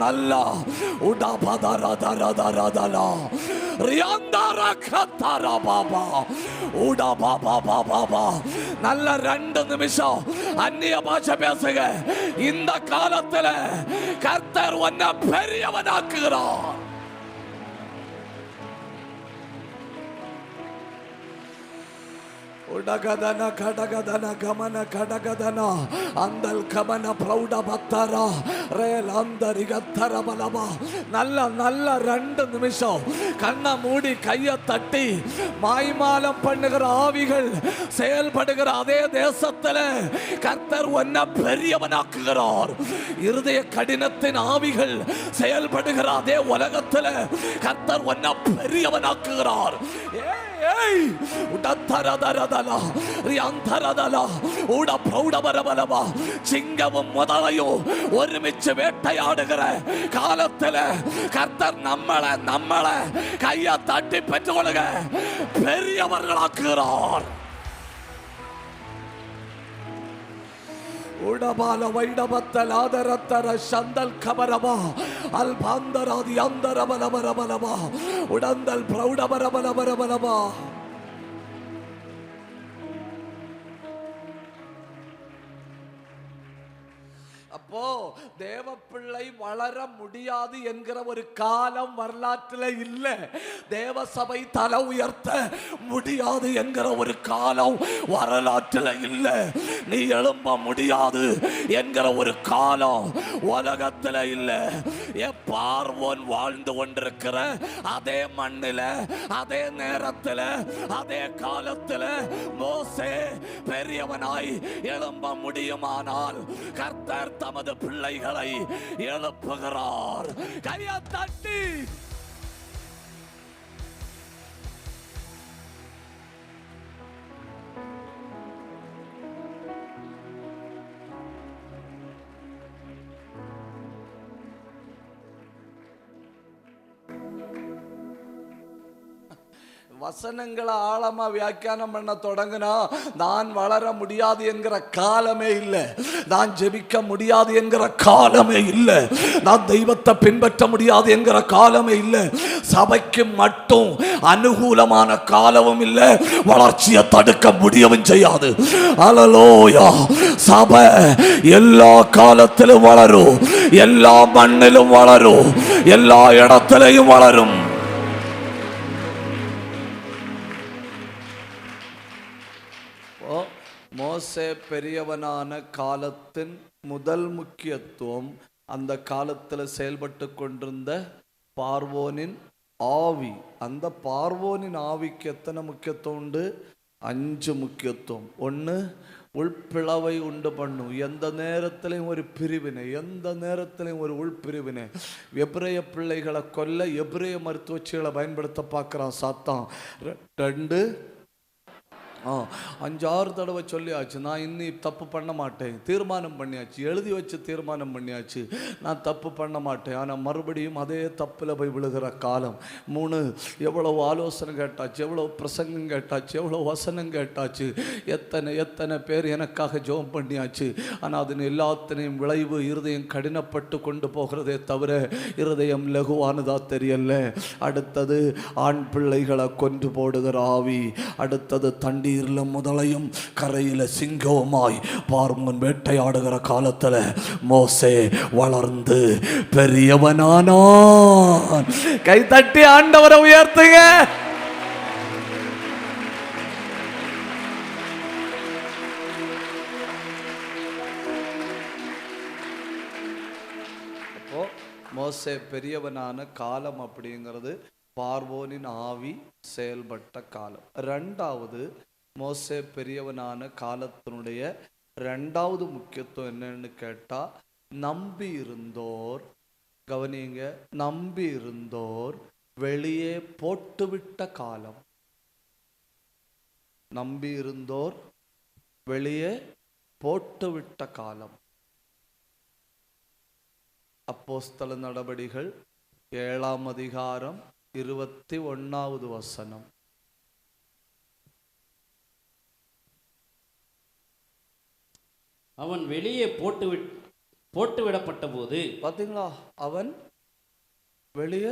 நல்லா உடா பதரதரதரதலா ரியாந்தாரா கத்தாரா பாபா உடா பாபா. நல்ல 2 நிமிஷம் அந்நிய பாஷை பேசுங்க. இந்த காலத்துல கர்த்தர் உன்னை பெரியவனாக்குகிறார். உடகதன கடகதன கமன கடகதன அந்தல் கமன பிரௌட பத்தரா ரேல் அந்தரிகத்தர பலமா. நல்ல 2 நிமிஷம் கண்ணை மூடி கையை தட்டி, மாய்மாலம் பண்ணுகிற ஆவிகள் செயல்படுகிற அதே தேசத்துல கர்த்தர் உன்னை பெரியவனாக்குகிறார். இருதய கடினத்தின் ஆவிகள் செயல்படுகிற அதே உலகத்துல கர்த்தர் உன்னை பெரியவனாக்குகிறார். சிங்கமும் முதலையும் ஒருமிச்சு வேட்டையாடுகிற காலத்துல கர்த்தர் நம்மள கையை தட்டி பெற்றுக்கொள்ளுங்க, பெரியவர்களாக்குகிறார். உடபால வைடபத்தல் ஆதரத்தர சந்தல் கபரமா அல்பாந்தராதி அந்தரபலபரபலமா உடந்தல் பிரௌடபரபலபரபலமா. அப்போ தேவ பிள்ளை வளர முடியாது என்கிற ஒரு காலம் வரலாற்றில் இல்ல. தேவ சபை தலை உயர்த்த முடியாது என்கிற ஒரு காலம் வரலாற்றில் இல்ல. நீ எழும்ப முடியாது என்கிற ஒரு காலம் உலகத்தில் இல்ல. பார்வோன் வாழ்ந்து கொண்டிருக்கிற அதே மண்ணில், அதே நேரத்தில், அதே காலத்தில் மோசே பெரியவனாய் எழும்ப முடியுமானால் கர்த்தர் தமது பிள்ளைகளை எழுப்புகிறார். கையை தட்டி வசனங்களை ஆழமா வியாக்கியானம் பண்ண தொடங்கினா நான் வளர முடியாது என்கிற காலமே இல்லை, நான் ஜெபிக்க முடியாது என்கிற காலமே இல்லை, நான் தெய்வத்தை பின்பற்ற முடியாது என்கிற காலமே இல்லை. சபைக்கு மட்டும் அனுகூலமான காலமும் இல்லை, வளர்ச்சியை தடுக்க முடியவும் செய்யாது. அல்லேலூயா. சபை எல்லா காலத்திலும் வளரும், எல்லா மண்ணிலும் வளரும், எல்லா இடத்திலையும் வளரும். மோசே பெரியவனான காலத்தின் முதல் முக்கியத்துவம் அந்த காலத்தில் செயல்பட்டு கொண்டிருந்த பார்வோனின் ஆவி. அந்த பார்வோனின் ஆவிக்கு எத்தனை முக்கியத்துவம் உண்டு? 5 முக்கியத்துவம். 1, உள்பிளவை உண்டு பண்ணும். எந்த நேரத்திலையும் ஒரு பிரிவினை, எந்த நேரத்திலையும் ஒரு உள்பிரிவினை. எபிரேய பிள்ளைகளை கொல்ல எபிரேய மருத்துவச்சிகளை பயன்படுத்த பார்க்குறான் சாத்தான். 2 5-6 தடவை சொல்லியாச்சு, நான் இன்னி தப்பு பண்ண மாட்டேன், தீர்மானம் பண்ணியாச்சு, எழுதி வச்சு தீர்மானம் பண்ணியாச்சு, நான் தப்பு பண்ண மாட்டேன். ஆனால் மறுபடியும் அதே தப்பில் போய் விழுகிற காலம். 3 எவ்வளோ ஆலோசனை கேட்டாச்சு, எவ்வளோ பிரசங்கம் கேட்டாச்சு, எவ்வளோ வசனம் கேட்டாச்சு, எத்தனை பேர் எனக்காக ஜெபம் பண்ணியாச்சு. ஆனால் அதன் எல்லாத்தினையும் விளைவு இருதயம் கடினப்பட்டு கொண்டு போகிறதே தவிர இருதயம் லகுவானதா தெரியல. அடுத்தது ஆண் பிள்ளைகளை கொன்று போடுகிற ஆவி. அடுத்தது தண்ணீர்ல முதலையும் கரையில சிங்கவுமாய் பார்மன் வேட்டையாடுகிற காலத்துல மோசே வளர்ந்து பெரியவனானான். கைதட்டி ஆண்டவரை உயர்த்துங்க. அப்போ மோசே பெரியவனான காலம் அப்படிங்கிறது பார்வோனின் ஆவி செயல்பட்ட காலம். 2வது மோசே பெரியவனான காலத்தினுடைய 2வது முக்கியத்துவம் என்னன்னு கேட்டா, நம்பி இருந்தோர், கவனிங்க, நம்பி இருந்தோர் வெளியே போட்டுவிட்ட காலம். நம்பி இருந்தோர் வெளியே போட்டுவிட்ட காலம். அப்போஸ்தல நடபடிகள் 7ஆம் அதிகாரம் 21வது வசனம். அவன் வெளியே போட்டுவிடப்பட்ட போது, பார்த்தீங்களா, அவன் வெளியே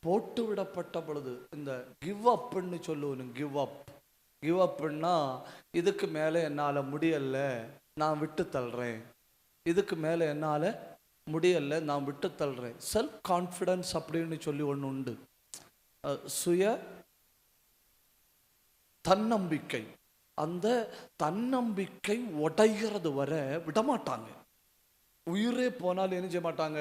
போட்டு விடப்பட்ட பொழுது. இந்த கிவ் அப்னு சொல்லுவோம். கிவ் அப்னா இதுக்கு மேலே என்னால் முடியல, நான் விட்டு தள்ளுறேன், இதுக்கு மேலே என்னால் முடியல, நான் விட்டு தள்ளுறேன். செல்ஃப் கான்ஃபிடன்ஸ் அப்படின்னு சொல்லி ஒன்று உண்டு. சுய தன்னம்பிக்கை. அந்த தன்னம்பிக்கை உடைகிறது வர விடமாட்டாங்க. உயிரே போனால் என்ன செய்ய மாட்டாங்க,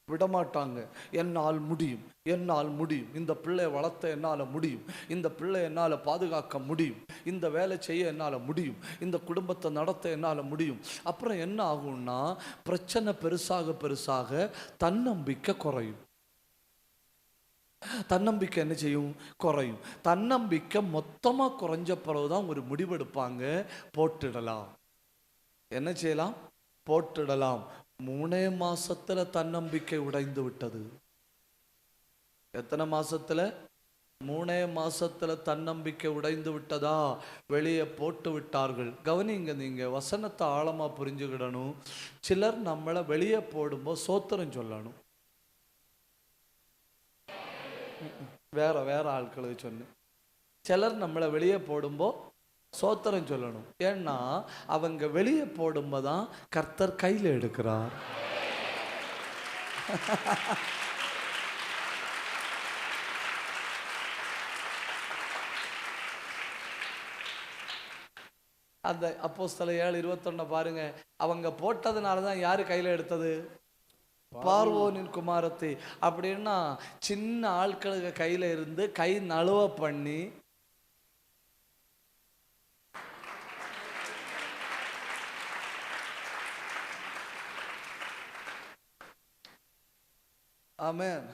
விடமாட்டாங்க. என்னால் முடியும், என்னால் முடியும், இந்த பிள்ளையை வளர்த்த என்னால் முடியும், இந்த பிள்ளை என்னால் பாதுகாக்க முடியும், இந்த வேலை செய்ய என்னால் முடியும், இந்த குடும்பத்தை நடத்த என்னால் முடியும். அப்புறம் என்ன ஆகும்னா, பிரச்சனை பெருசாக பெருசாக தன்னம்பிக்கை குறையும். தன்னம்பிக்கை என்ன செய்யும், குறையும். தன்னம்பிக்கை மொத்தமாக குறைஞ்ச பிறகுதான் ஒரு முடிவெடுப்பாங்க, போட்டுடலாம். என்ன செய்யலாம், போட்டுடலாம். 3 மாசத்துல தன்னம்பிக்கை உடைந்து விட்டது. எத்தனை மாசத்துல? 3 மாசத்துல தன்னம்பிக்கை உடைந்து விட்டதா, வெளியே போட்டு விட்டார்கள். கவனிங்க, நீங்க வசனத்தை ஆழமா புரிஞ்சுக்கிடணும். சிலர் நம்மளை வெளியே போடும்போது சோத்திரம் சொல்லணும். வேற ஆட்களுக்கு சொன்னேன். சிலர் நம்மளை வெளியே போடும்போ சோத்திரம் சொல்லணும். ஏன்னா அவங்க வெளியே போடும்போதான் கர்த்தர் கையில் எடுக்கிறார். அந்த அப்போஸ்தலர் 7:21 பாருங்க. அவங்க போட்டதுனால தான் யாரு கையில் எடுத்தது? பார்வோனின் குமாரத்தை. அப்படின்னா சின்ன ஆட்களுக்கு கையில இருந்து கை நழுவ பண்ணி ஆமென்.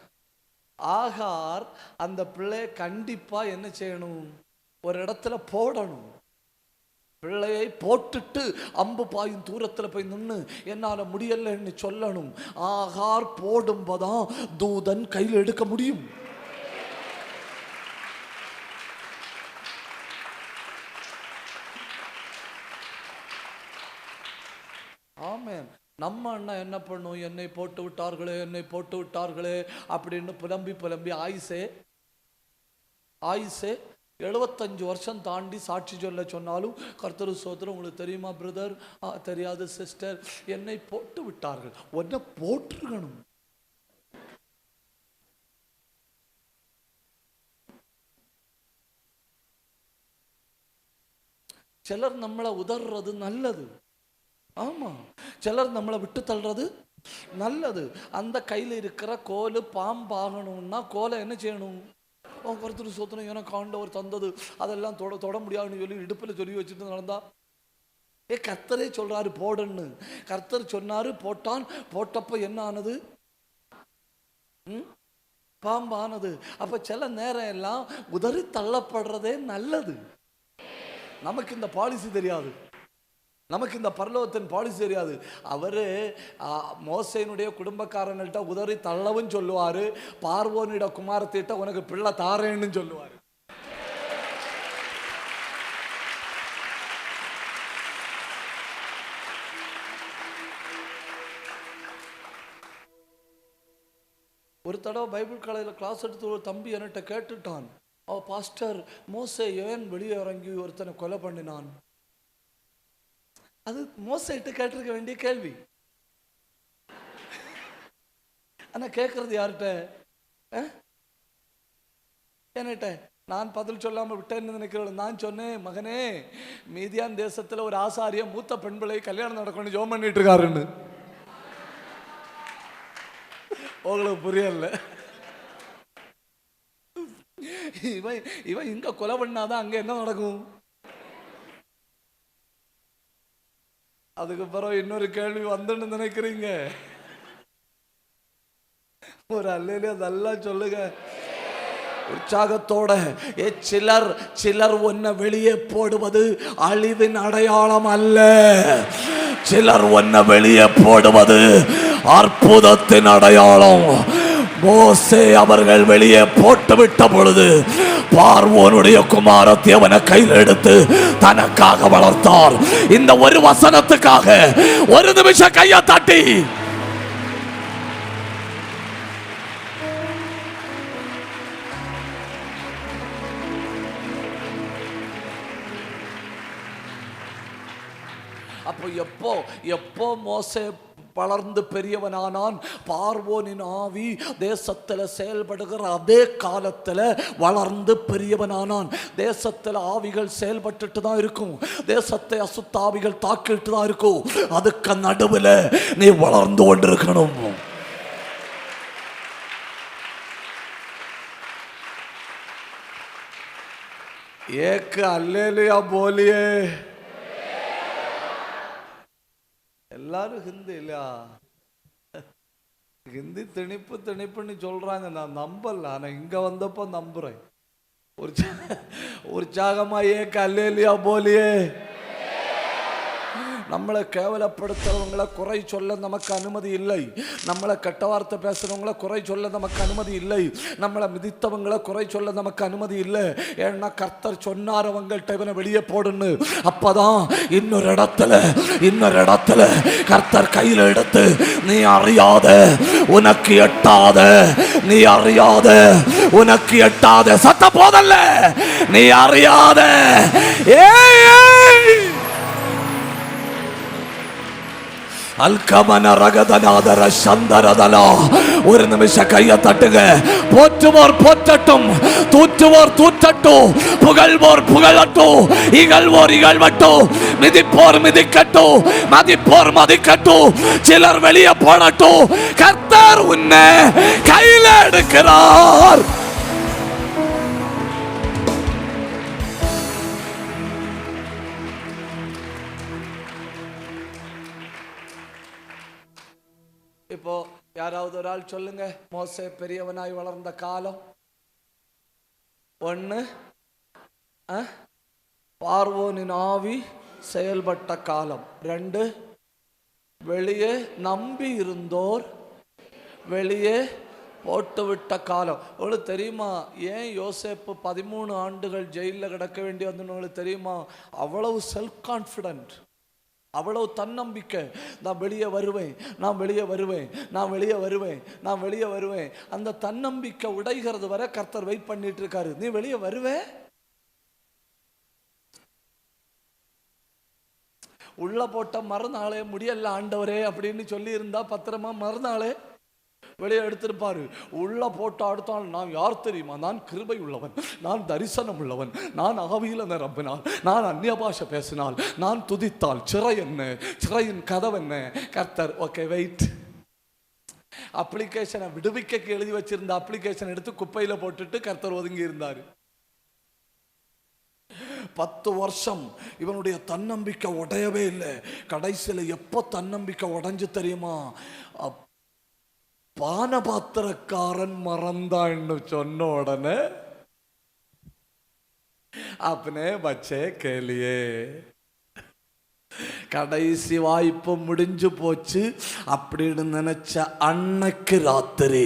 ஆகார் அந்த பிள்ளையை கண்டிப்பா என்ன செய்யணும், ஒரு இடத்துல போடணும். பிள்ளையை போட்டுட்டு அம்பு பாயும் தூரத்தில் போய் நின்று என்னால் முடியலன்னு சொல்லணும். ஆகார் போடும்போதான் தூதன் கையில் எடுக்க முடியும். ஆமென். நம்ம அண்ணா என்ன பண்ணும், என்னை போட்டு விட்டார்களே, என்னை போட்டு விட்டார்களே அப்படின்னு புலம்பி ஆயுசே 75 வருஷம் தாண்டி சாட்சி சொல்ல சொன்னாலும், கர்த்தர் சோதரம் உங்களுக்கு தெரியுமா பிரதர், தெரியாது சிஸ்டர், என்னை போட்டு விட்டார்கள். உன்னை போட்டிருக்கணும். சிலர் நம்மளை உதறது நல்லது. ஆமா, சிலர் நம்மளை விட்டு தள்ளுறது நல்லது. அந்த கையில் இருக்கிற கோல் பாம்பாகணும்னா கோலை என்ன செய்யணும், கர்த்தர் சோதனை எனக்கு ஆண்டவர் தந்தது, அதெல்லாம் தொட முடியாதுன்னு சொல்லி இடுப்பில் சொல்லி வச்சுட்டு நடந்தா கர்த்தரே சொல்றாரு போடுன்னு. கர்த்தர் சொன்னாரு, போட்டான். போட்டப்ப என்ன ஆனது? பாம்பானது. அப்ப சில நேரம் எல்லாம் உதறி தள்ளப்படுறதே நல்லது. நமக்கு இந்த பாலிசி தெரியாது, நமக்கு இந்த பரலோகத்தின் பாலிசி தெரியாது. அவரு மோசேனுடைய குடும்பக்காரங்கள்ட்ட உதறி தள்ளவும் சொல்லுவாரு, பார்வோனிட குமாரத்திட்ட உனக்கு பிள்ளை தாரேன்னு சொல்லுவாரு. ஒரு தடவை பைபிள் காலேஜில் கிளாஸ் எடுத்து ஒரு தம்பி என்கிட்ட கேட்டுட்டான், பாஸ்டர் மோசே ஏன் வெளியே இறங்கி ஒருத்தனை கொலை பண்ணினான்? அது மோசேட்டு கேட்டிருக்க வேண்டிய கேள்வி. ஆனா கேட்கறது யார்கிட்ட? என்கிட்ட. நான் பதில் சொல்லாம விட்டேன்னு நினைக்கிறேன். நான் சொன்னேன், மகனே, மீதியான் தேசத்துல ஒரு ஆசாரிய மூத்த பெண் பிள்ளை கல்யாணம் நடக்கணும்னு ஜெபம் பண்ணிட்டு இருக்காருன்னு. உங்களுக்கு புரியல. இவன் இங்க கொலை பண்ணாதான் அங்க என்ன நடக்கும்? அதுக்கு பிறகு இன்னொரு கேள்வி வந்துன்னு நினைக்கிறீங்க. ஒரு அல்லேலூயா நல்லா சொல்லுங்க உற்சாகத்தோட. சிலர் ஒன்ன வெளியே போடுவது அழிவின் அடையாளம் அல்ல. சிலர் ஒன்ன வெளியே போடுவது அற்புதத்தின் அடையாளம். மோசே அவர்கள் வெளியே போட்டு விட்ட பொழுது பார்வோனுடைய குமாரத்தை அவனை கையில் எடுத்து தனக்காக வளர்த்தார். இந்த ஒரு வசனத்துக்காக ஒரு நிமிஷம் கையை தட்டி அப்போ எப்போ மோசே வளர்ந்து பெரியவனானான்? பார்வோனின் ஆவி தேசத்தில் செயல்படுகிற அதே காலத்தில் வளர்ந்து பெரியவனானான். தேசத்தில் ஆவிகள் செயல்பட்டு தான் இருக்கும், தேசத்தை அசுத்த ஆவிகள் தாக்கிட்டு தான் இருக்கும். அதுக்கு நடுவில் நீ வளர்ந்து கொண்டிருக்கணும். ஏக் அல்லேலூயா போலியே. எல்லாரும் ஹிந்தி இல்லையா? ஹிந்தி திணிப்புன்னு சொல்றாங்க. நான் நம்பல, ஆனா இங்க வந்தப்போ நம்புறேன். உற்சாகமா ஏக்க அல்லேலூயா போலியே. நம்மளை கேவலப்படுத்துறவங்களை குறை சொல்ல நமக்கு அனுமதி இல்லை. நம்மளை கெட்ட வார்த்தை பேசுறவங்களை குறை சொல்ல நமக்கு அனுமதி இல்லை. நம்மளை மிதித்தவங்களை குறை சொல்ல நமக்கு அனுமதி இல்லை. ஏன்னா கர்த்தர் சொன்னார் அவங்கள்ட்ட இவனை வெளியே போடுன்னு. அப்பதான் இன்னொரு இடத்துல கர்த்தர் கையில் எடுத்து நீ அறியாத உனக்கு எட்டாத சத்த போதல்ல, நீ அறியாத அல்கமன ரகதநாதர சந்தரதலா. ஒரு நிமிஷம் கையை தட்டுங்க. போற்றுவோர் போற்றட்டும், தூற்றுவோர் தூற்றட்டும், புகழ்வோர் புகழட்டும், இகழ்வோர் இகழ்வட்டும், மிதிப்போர் மிதிக்கட்டும், மதிப்போர் மதிக்கட்டும், சிலர் வெளியே போடட்டும். கர்த்தர் உன்னை கையில எடுக்கிறார். இப்போ யாராவது ஒரு ஆள் சொல்லுங்க, மோசே பெரியவனாய் வளர்ந்த காலம். 1 பார்வோனின் ஆவி செயல்பட்ட காலம். 2 வெளியே நம்பி இருந்தோர் வெளியே போட்டுவிட்ட காலம். உங்களுக்கு தெரியுமா ஏன் யோசேப்பு 13 ஆண்டுகள் ஜெயிலில் கிடக்க வேண்டி வந்துன்னு உங்களுக்கு தெரியுமா? அவ்வளவு செல்ஃப் கான்ஃபிடென்ட், அவ்வளவு தன்னம்பிக்கை. நான் வெளியே வருவேன். அந்த தன்னம்பிக்கை உடைகிறது வரை கர்த்தர் வெயிட் பண்ணிட்டு இருக்காரு. நீ வெளியே வருவே, உள்ள போட்ட மறுநாளே முடியல ஆண்டவரே அப்படின்னு சொல்லி இருந்தா பத்திரமா மறுநாளே வெளியே எடுத்திருப்பாரு. உள்ள போட்ட அடுத்தால் நான் யார் தெரியுமா? நான் கிருபை உள்ளவன், நான் தரிசனம் உள்ளவன், நான் ஆவியில நிரம்பினால், நான் அந்நிய பாஷை பேசினால், நான் துதித்தால் சிறை என்ன, சிறையின் கதவு என்ன? கர்த்தர் ஓகே வெயிட். அப்ளிகேஷனை விடுவிக்க எழுதி வச்சிருந்த அப்ளிகேஷன் எடுத்து குப்பையில போட்டுட்டு கர்த்தர் ஒதுங்கி இருந்தாரு. 10 வருஷம் இவனுடைய தன்னம்பிக்கை உடையவே இல்லை. கடைசியில் எப்போ தன்னம்பிக்கை உடைஞ்சு தெரியுமா? பானபாத்திரக்காரன் மறந்தான்னு சொன்ன உடனே अपने बच्चे के लिए கடைசி வாய்ப்பு முடிஞ்சு போச்சு அப்படின்னு நினைச்ச அன்னைக்கு ராத்திரி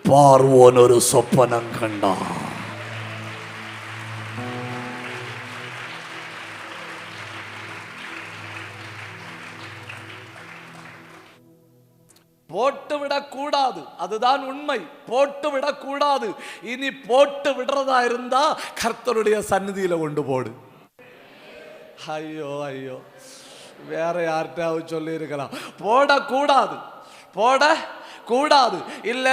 பார்வோன் ஒரு சொப்பனம் கண்டான். போட்டு விடக்கூடாது, அதுதான் உண்மை. போட்டு விடக்கூடாது. இனி போட்டு விடுறதா இருந்தா கர்த்தருடைய சந்நிதியில கொண்டு போடு. ஐயோ ஐயோ, வேற யார்கிட்டாவது சொல்லி இருக்கலாம். போடக்கூடாது, போடக்கூடாது. இல்ல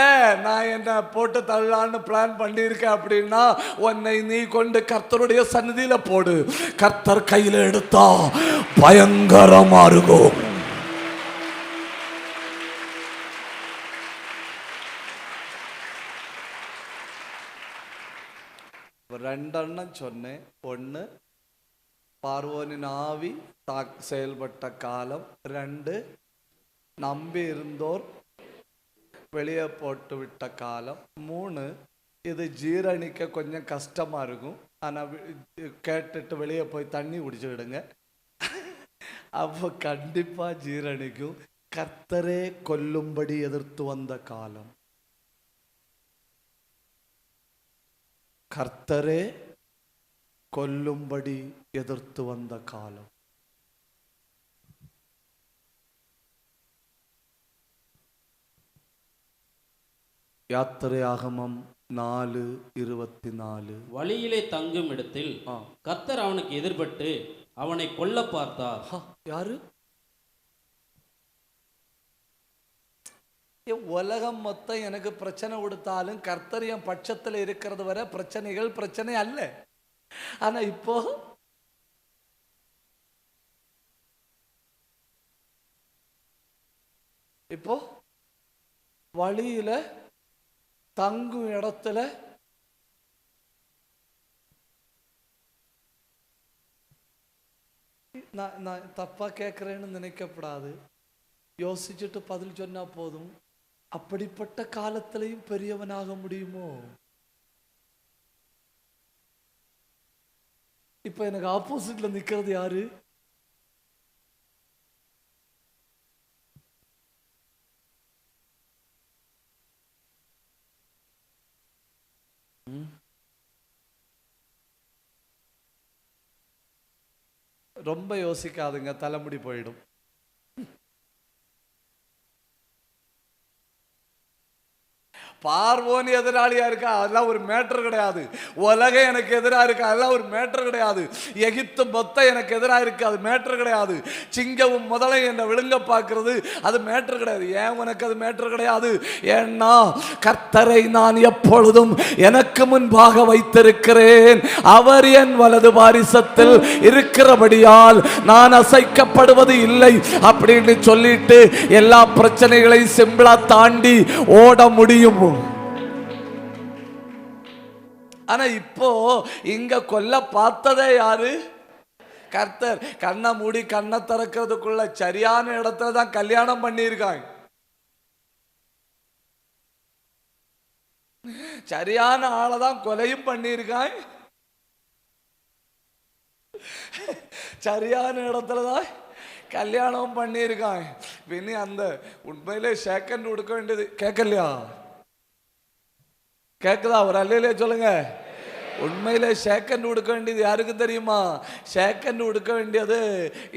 நான் என்ன போட்டு தள்ளலான்னு பிளான் பண்ணியிருக்கேன் அப்படின்னா உன்னை நீ கொண்டு கர்த்தருடைய சந்நிதியில போடு. கர்த்தர் கையில எடுத்தா பயங்கரமா இருக்கும். ரெண்டெண்ணம் சொன்னேன். ஒன்று, பார்வோனின் ஆவி செயல்பட்ட காலம். 2, நம்பி இருந்தோர் வெளியே போட்டு விட்ட காலம். 3, இது ஜீரணிக்க கொஞ்சம் கஷ்டமாக இருக்கும், ஆனால் கேட்டுட்டு வெளியே போய் தண்ணி குடிச்சுக்கிடுங்க, அப்போ கண்டிப்பாக ஜீரணிக்கும். கர்த்தரே கொல்லும்படி எதிர்த்து வந்த காலம். கர்த்தரே கொல்லும்படி எதிர்த்து வந்த காலம். யாத்திரையாகமம் 4:24. வழியிலே தங்கும் இடத்தில் கர்த்தர் அவனுக்கு எதிர்பட்டு அவனை கொல்ல பார்த்தார். யாரு? உலகம் மொத்தம் எனக்கு பிரச்சனை கொடுத்தாலும் கர்த்தர் என் பட்சத்தில் இருக்கிறது வரை பிரச்சனைகள் பிரச்சனை அல்ல. ஆனா இப்போ வழியில தங்கும் இடத்துல நான் தப்பா கேட்கிறேன்னு நினைக்கப்படாது. யோசிச்சுட்டு பதில் சொன்னா போதும். அப்படிப்பட்ட காலத்திலையும் பெரியவனாக முடியுமோ? இப்ப எனக்கு ஆப்போசிட்ல நிக்கிறது யாரு? ரொம்ப யோசிக்காதுங்க, தலைமுடி போயிடும். பார்வோன் எதிராளியா இருக்கா, அதெல்லாம் ஒரு மேட்டர் கிடையாது. உலகம் எனக்கு எதிராக இருக்கா, அதெல்லாம் ஒரு மேட்டர் கிடையாது. எகிப்து மொத்தம் எனக்கு எதிராக இருக்கு, அது மேட்டர் கிடையாது. சிங்கமும் முதலை என்னை விழுங்க பார்க்கிறது, அது மேட்டர் கிடையாது. ஏன் உனக்கு அது மேட்டர் கிடையாது? ஏன்னா கர்த்தரை நான் எப்பொழுதும் எனக்கு முன்பாக வைத்திருக்கிறேன். அவர் என் வலது பாரிசத்தில் இருக்கிறபடியால் நான் அசைக்கப்படுவது இல்லை அப்படின்னு சொல்லிட்டு எல்லா பிரச்சனைகளையும் சிம்பிளா தாண்டி ஓட முடியும். ஆனா இப்போ இங்க கொல்ல பார்த்ததே யாரு? கர்த்தர். கண்ணை மூடி கண்ணை திறக்கிறதுக்குள்ள சரியான இடத்துல தான் கல்யாணம் பண்ணியிருக்காங்க. சரியான ஆளை தான் கொலையும் பண்ணியிருக்காங்க. சரியான இடத்துல தான் கல்யாணம் பண்ணியிருக்காங்க. பின்னி அந்த உண்மையிலே செகண்ட் கொடுக்க வேண்டியது கேட்கலையா? கேட்குதா? ஒரு அல்லையிலே சொல்லுங்க. உண்மையிலே செகண்ட் கொடுக்க வேண்டியது யாருக்கு தெரியுமா? செகண்ட் கொடுக்க வேண்டியது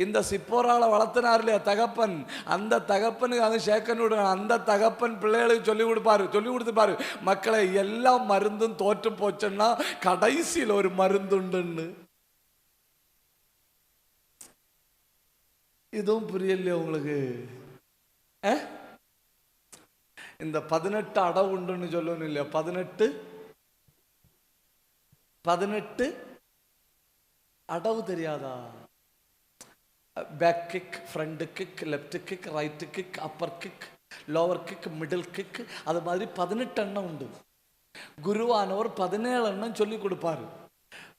இந்த சிப்போரால வளர்த்தினார் இல்லையா தகப்பன், அந்த தகப்பனுக்கு அது செகண்ட் கொடுக்க. அந்த தகப்பன் பிள்ளைகளுக்கு சொல்லி கொடுத்துப்பாரு, மக்களை எல்லா மருந்தும் தோற்று போச்சுன்னா கடைசியில் ஒரு மருந்து உண்டுன்னு. இதுவும் புரியலையே உங்களுக்கு? இந்த 18 அடவு உண்டுன்னு சொல்லணும் இல்லையா? 18 அடவு தெரியாதா? Back kick, front kick, left kick, right kick, upper kick, lower kick, middle kick, அது மாதிரி 18 எண்ணம் உண்டு. குருவானவர் 17 எண்ணம் சொல்லி கொடுப்பாரு.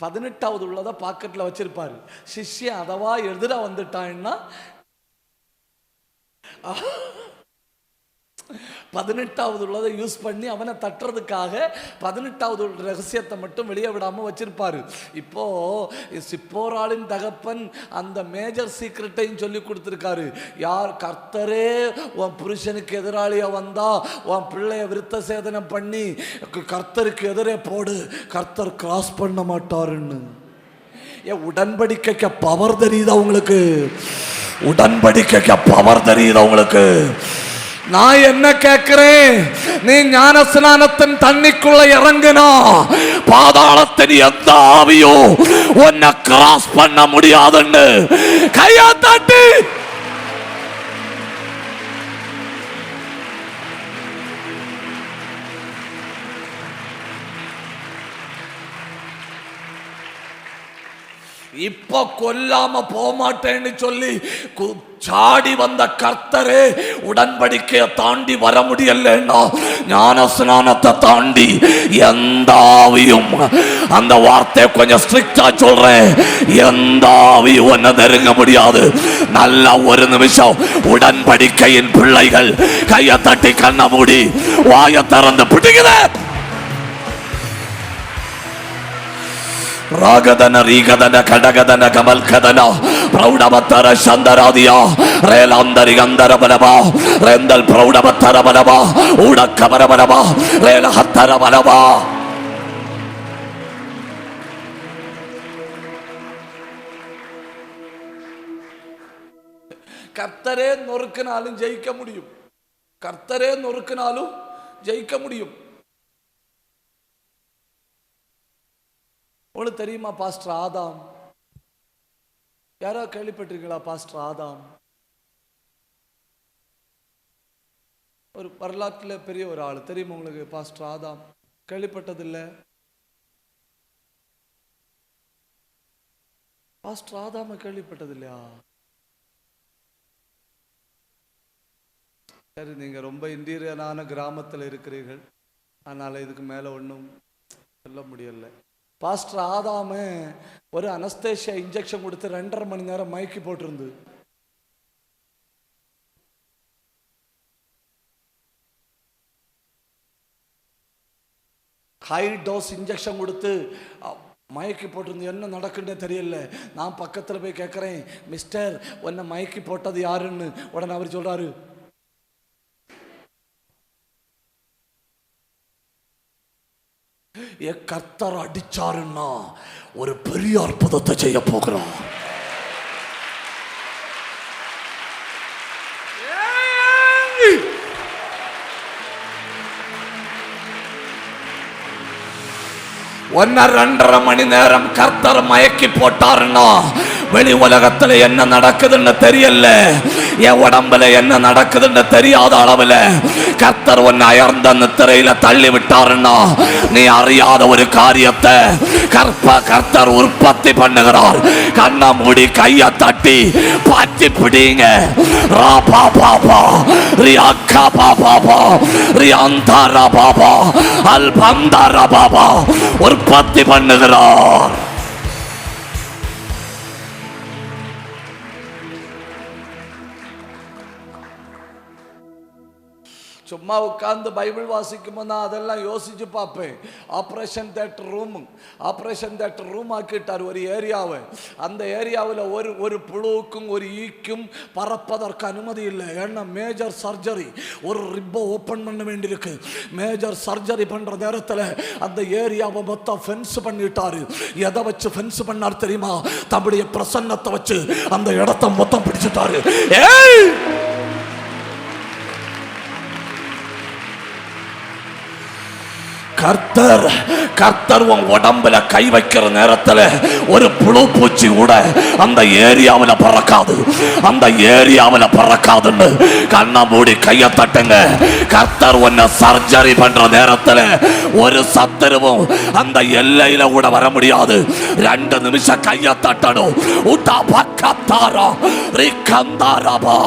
18வது உள்ளதை பாக்கெட்ல வச்சிருப்பாரு. சிஷ்யன் அதவா எதிரா வந்துட்டான்னா 18வது உள்ளதை யூஸ் பண்ணி அவனை தட்டுறதுக்காக 18வது ரகசியத்தை மட்டும் வெளியே விடாம வச்சிருப்பாரு. இப்போ சிப்போராளின் தகப்பன் அந்த மேஜர் சீக்ரெட்டையும் சொல்லி கொடுத்திருக்காரு. யார் கர்த்தரே உன் புருஷனுக்கு எதிராளியா வந்தா உன் பிள்ளைய விருத்த சேதனம் பண்ணி கர்த்தருக்கு எதிரே போடு, கர்த்தர் கிராஸ் பண்ண மாட்டாருன்னு. உடன்படிக்கைக்கு பவர் தெரியுதா உங்களுக்கு? உடன்படிக்கைக்கு பவர் தெரியுதா உங்களுக்கு? நான் என்ன கேட்கிறேன், நீ ஞான ஸ்நானத்தின் தண்ணிக்குள்ள இறங்குனா பாதாளத்தின் எந்த ஆவியோ உன்னை கிராஸ் பண்ண முடியாதுன்னு கையா தட்டி இப்ப கொல்லாம போமாட்டேன்னு சொல்லி சாடி வந்த கர்த்தரே உடன்படிக்கையை தாண்டி வர முடியலன்னா ஞான ஸ்நானத்தை தாண்டி எந்த ஆவியும், அந்த வார்த்தை கொஞ்சம் ஸ்ட்ரிக்டா சொல்றேன், எந்த ஆவியும் ஒன்ன நெருங்க முடியாது. நல்ல ஒரு நிமிஷம் உடன்படிக்கையின் பிள்ளைகள் கையை தட்டி கண்ண மூடி வாயை திறந்து பிடிக்குது. ராகதன ரீகதன கடகதன கமல்கதன பிரௌಢமத்தர சந்தராதியா ரேலாந்தரி கந்தரபலபா ரேந்தல் பிரௌಢமத்தரபலபா ஊடக்கபரபலபா ரேலஹத்தரபலபா. கர்த்தரே நொறுக்கினாலும் ஜெயிக்க முடியும். கர்த்தரே நொறுக்கினாலும் ஜெயிக்க முடியும். உங்களுக்கு தெரியுமா பாஸ்டர் ஆதாம்? யாரோ கேள்விப்பட்டிருக்கீங்களா பாஸ்டர் ஆதாம்? ஒரு வரலாற்றில் பெரிய ஒரு ஆள் தெரியுமா உங்களுக்கு பாஸ்டர் ஆதாம்? கேள்விப்பட்டதில்லை? பாஸ்டர் ஆதாம கேள்விப்பட்டதில்லையா? சரி, நீங்க ரொம்ப இன்டீரியரான கிராமத்தில் இருக்கிறீர்கள், அதனால இதுக்கு மேல ஒன்றும் சொல்ல முடியல. பாஸ்டர் ஆதாம ஒரு அனஸ்தேஷியா இன்ஜெக்ஷன் கொடுத்து 2.5 மணி நேரம் மயக்கி போட்டிருந்து. ஹை டோஸ் இன்ஜெக்ஷன் கொடுத்து மயக்கி போட்டிருந்து. என்ன நடக்குன்னு தெரியல. நான் பக்கத்தில் போய் கேட்குறேன், மிஸ்டர் உன்னை மயக்கி போட்டது யாருன்னு. உடனே அவர் சொல்றாரு, கர்த்தர் அடிச்சாருன்னா ஒரு பெரிய அற்புதத்தை செய்ய போகிறோம். ஒன்ன 2.5 மணி நேரம் கர்த்தர் மயக்கி போட்டாருன்னா வெளி உலகத்துல என்ன நடக்குதுன்னு தெரியல, என் உடம்புல என்ன நடக்குதுன்னு தெரியாத அளவுல கர்த்தர் ஒன்னு அயர்ந்த நித்திரையில தள்ளி விட்டாருன்னா நீ அறியாத ஒரு காரியத்தை கர்த்தர் உற்பத்தி பண்ணுகிறார். கண்ண மூடி கைய தட்டி பாட்டி பிடிங்க. ராபா பாபா ரியாக்கா பாபா ரியாந்தாரா பாபா அல்பந்தாரா பாபா உற்பத்தி பண்ணுகிறார். சும்மா உட்கார்ந்து பைபிள் வாசிக்கும் போது நான் அதெல்லாம் யோசிச்சு பார்ப்பேன். ஆப்ரேஷன் தேட்டர் ரூம் ஆக்கிட்டார் ஒரு ஏரியாவை. அந்த ஏரியாவில் ஒரு புழுவுக்கும் ஒரு ஈக்கும் பறப்பதற்கு அனுமதி இல்லை. ஏன்னா மேஜர் சர்ஜரி, ஒரு ரிப்பை ஓப்பன் பண்ண வேண்டியிருக்கு. மேஜர் சர்ஜரி பண்ற நேரத்தில் அந்த ஏரியாவை மொத்தம் ஃபென்ஸ் பண்ணிட்டாரு. எதை வச்சு ஃபென்ஸ் பண்ணார் தெரியுமா? தம்முடைய பிரசன்னத்தை வச்சு அந்த இடத்தை மொத்தம் பிடிச்சிட்டாரு. கர்த்தர் உன் உடம்புல கை வைக்கிற நேரத்துல ஒரு புழு பூச்சி கூட அந்த ஏரியாவில் பறக்காது, அந்த ஏரியாவில் பறக்காதுன்னு கண்ணை மூடி கைய தட்டுங்க. கர்த்தர் உன்னை சர்ஜரி பண்ற நேரத்துல ஒரு சத்துருவும் அந்த எல்லையில கூட வர முடியாது. 2 நிமிஷம் கைய தட்டணும். உட்டா பக்கத்தாரா ரிக்கந்தாரபா.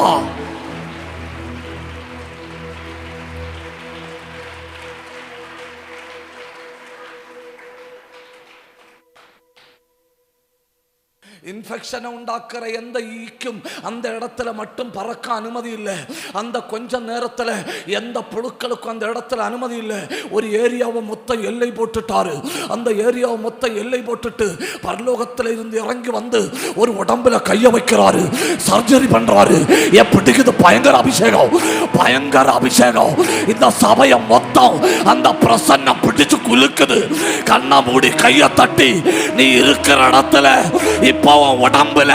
இன்ஃபெக்ஷனை உண்டாக்குற எந்த ஈக்கும் அந்த இடத்துல மட்டும் பறக்க அனுமதி இல்லை. அந்த கொஞ்ச நேரத்தில் எந்த புழுக்களுக்கும் அந்த இடத்துல அனுமதி இல்லை. ஒரு ஏரியாவை மொத்தம் எல்லை போட்டுட்டாரு. அந்த ஏரியாவை மொத்தம் எல்லை போட்டுட்டு பரலோகத்தில் இருந்து இறங்கி வந்து ஒரு உடம்புல கைய வைக்கிறாரு, சர்ஜரி பண்றாரு. எப்படிக்குது பயங்கர அபிஷேகம், பயங்கர அபிஷேகம். இந்த சபையை மொத்தம் அந்த பிரசன்னம் பிடிச்சு குலுக்குது. கண்ணை மூடி கையை தட்டி, நீ இருக்கிற இடத்துல இப்போ உடம்புல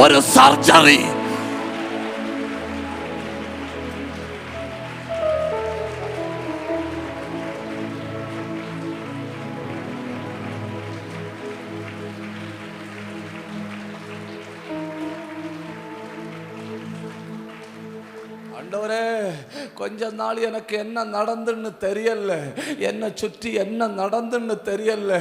ஒரு சர்ஜரி. ஆண்டவரே, கொஞ்ச நாள் எனக்கு என்ன நடந்துன்னு தெரியல, என்னை சுற்றி என்ன நடந்துன்னு தெரியல.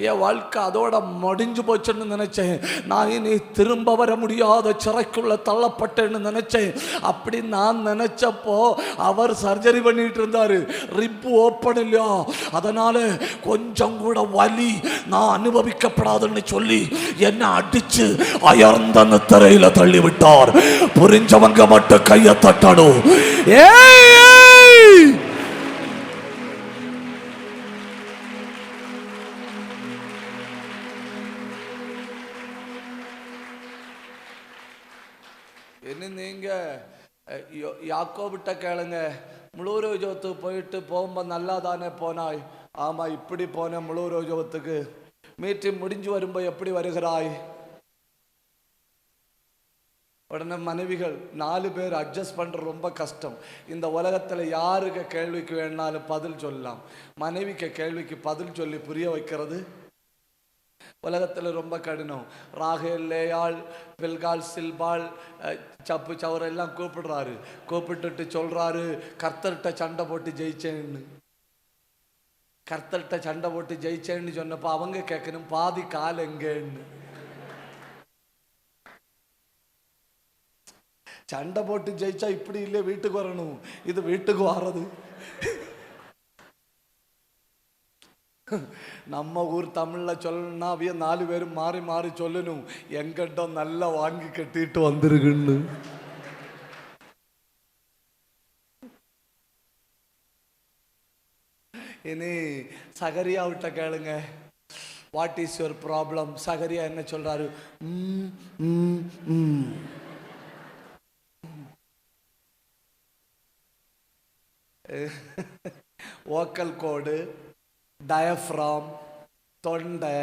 என் வாழ்க்கை அதோட முடிஞ்சு போச்சுன்னு நினைச்சேன். நான் இனி திரும்ப வர முடியாத சிறைக்குள்ள தள்ளப்பட்டேன்னு நினைச்சேன். அப்படி நான் நினைச்சப்போ அவர் சர்ஜரி பண்ணிட்டு இருந்தாரு. ரிப்பு ஓப்பன் இல்லையா, அதனால கொஞ்சம் கூட வலி நான் அனுபவிக்கப்படாதுன்னு சொல்லி என்னை அடிச்சு அயர்ந்த திரையில தள்ளி விட்டார். புரிஞ்சவங்க மட்டும் கையை தட்டணும். நீங்க யாக்கோபிட்ட கேளுங்க, முழு ரோஜகத்துக்கு போயிட்டு போகும்போது நல்லா தானே போனாய்? ஆமா, இப்படி போனேன் முழு ரோஜகத்துக்கு. மீட்டிங் முடிஞ்சு வரும்போது எப்படி வருகிறாய்? உடனே மனைவிகள் 4 பேர் அட்ஜஸ்ட் பண்ணுற ரொம்ப கஷ்டம். இந்த உலகத்தில் யாருக்கு கேள்விக்கு வேணாலும் பதில் சொல்லலாம், மனைவிக்கு கேள்விக்கு பதில் சொல்லி புரிய வைக்கிறது உலகத்தில் ரொம்ப கடினம். ராகேல், லேயாள், பில்கால், சில்பாள், சப்பு சவரை எல்லாம் கூப்பிடுறாரு. கூப்பிட்டுட்டு சொல்றாரு, கர்த்தர்கிட்ட சண்டை போட்டு ஜெயிச்சேன்னு. கர்த்தர்கிட்ட சண்டை போட்டு ஜெயிச்சேன்னு சொன்னப்போ அவங்க கேட்கணும், பாதி கால் எங்கேன்னு. சண்டை போட்டு ஜெயிச்சா இப்படி இல்லை, வீட்டுக்கு வரணும். இது வீட்டுக்கு வர்றது நம்ம ஊர் தமிழ்ல சொல்லணும்னா அவைய 4 பேரும் மாறி மாறி சொல்லணும், எங்கிட்ட நல்லா வாங்கி கட்டிட்டு வந்துருக்குன்னு. இனி சகரியா விட்ட கேளுங்க, வாட் இஸ் யுவர் ப்ராப்ளம்? சகரியா என்ன சொல்றாரு? வோக்கல் கோடு, டயஃப்ராம், தொண்டை,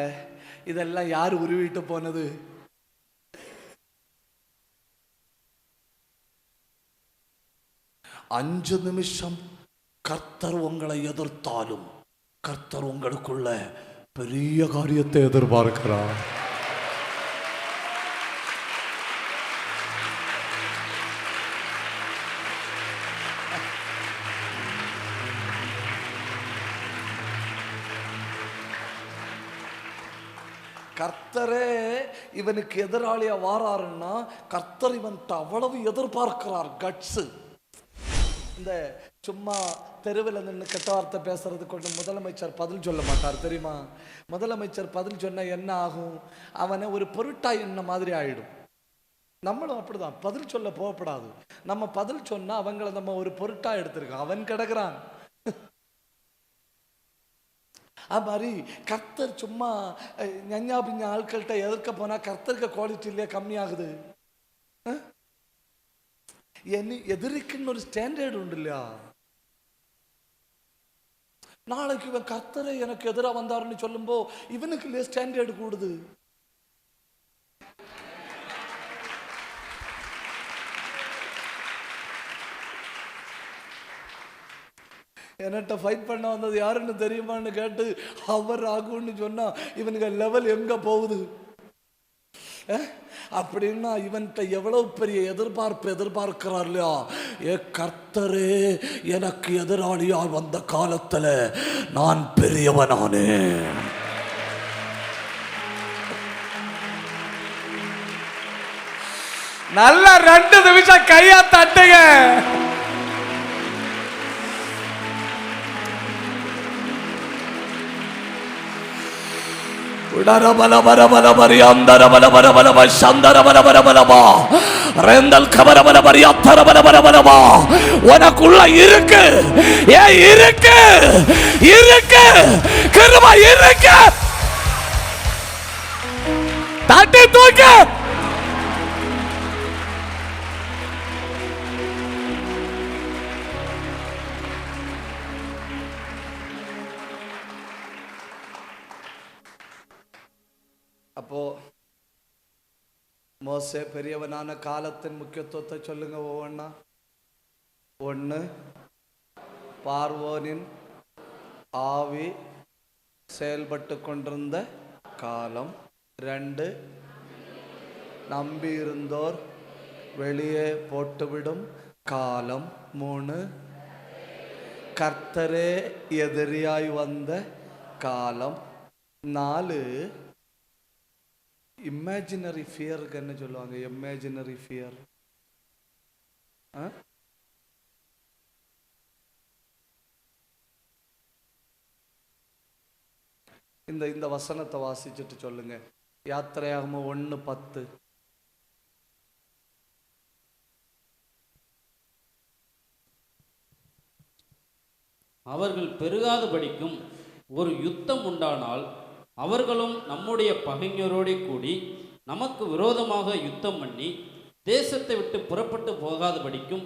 இதெல்லாம் யார் உருவிட்டு போனது? அஞ்சு நிமிஷம் கர்த்தர் உங்களை எதிர்த்தாலும் கர்த்தர் உங்களுக்குள்ள பெரிய காரியத்தை எதிர்பார்க்கிறார். கர்த்தரே இவனுக்கு எதிராளியா வாராருன்னா கர்த்தர் இவன்கிட்ட அவ்வளவு எதிர்பார்க்கிறார். கட்ஸு. இந்த சும்மா தெருவில் நின்று கெட்ட வார்த்தை பேசுறது கொண்டு முதலமைச்சர் பதில் சொல்ல மாட்டார் தெரியுமா? முதலமைச்சர் பதில் சொன்ன என்ன ஆகும்? அவனை ஒரு பொருட்டா என்ன மாதிரி ஆயிடும். நம்மளும் அப்படிதான், பதில் சொல்ல போகப்படாது. நம்ம பதில் சொன்னா அவங்கள நம்ம ஒரு பொருட்டா எடுத்திருக்கோம். அவன் கிடக்குறான். அது மாதிரி கர்த்தர் சும்மா ஞா பிஞ்ச ஆட்கள்கிட்ட எதிர்க்க போனா கர்த்தருக்கு குவாலிட்டி இல்லையா கம்மியாகுது? எதிரிக்குன்னு ஒரு ஸ்டாண்டர்ட் உண்டு இல்லையா? நாளைக்கு இவன் கர்த்தரை எனக்கு எதிராக வந்தாருன்னு சொல்லும்போ இவனுக்கு இல்லையா ஸ்டாண்டர்டு கூடுது. என்கிட்ட ஃபைட் பண்ண வந்தது யாருன்னு தெரியுமான்னு கேட்டு அவர் ஆகும்னு சொன்னா இவனுக்கு லெவல் எங்க போகுது? அப்படின்னா இவன்கிட்ட எவ்வளவு பெரிய எதிர்பார்க்கிறார் இல்லையா? ஏ கர்த்தரே எனக்கு எதிராளியால் வந்த காலத்துல நான் பெரியவனானே. நல்ல 2 நிமிஷம் கையா தட்டுங்க. உனக்குள்ள இருக்கு, ஏன் இருக்கு, இருக்கு, கிருபை இருக்கு. தட்டி தூக்க. அப்போ மோசே பெரியவனான காலத்தின் முக்கியத்துவத்தை சொல்லுங்க ஒவ்வொன்னா. ஒன்று, பார்வோனின் ஆவி செயல்பட்டு கொண்டிருந்த காலம். 2, நம்பியிருந்தோர் வெளியே போட்டுவிடும் காலம். 3, கர்த்தரே எதிரியாய் வந்த காலம். 4, இமேஜினரி ஃபியருக்கு என்ன சொல்லுவாங்க? Imaginary fear. இந்த வசனத்தை வாசிச்சுட்டு சொல்லுங்க. யாத்திரையாகமம் 1:10. அவர்கள் பெருகாதபடிக்கும் ஒரு யுத்தம் உண்டானால் அவர்களும் நம்முடைய பகைஞரோடு கூடி நமக்கு விரோதமாக யுத்தம் பண்ணி தேசத்தை விட்டு புறப்பட்டு போகாதபடிக்கும்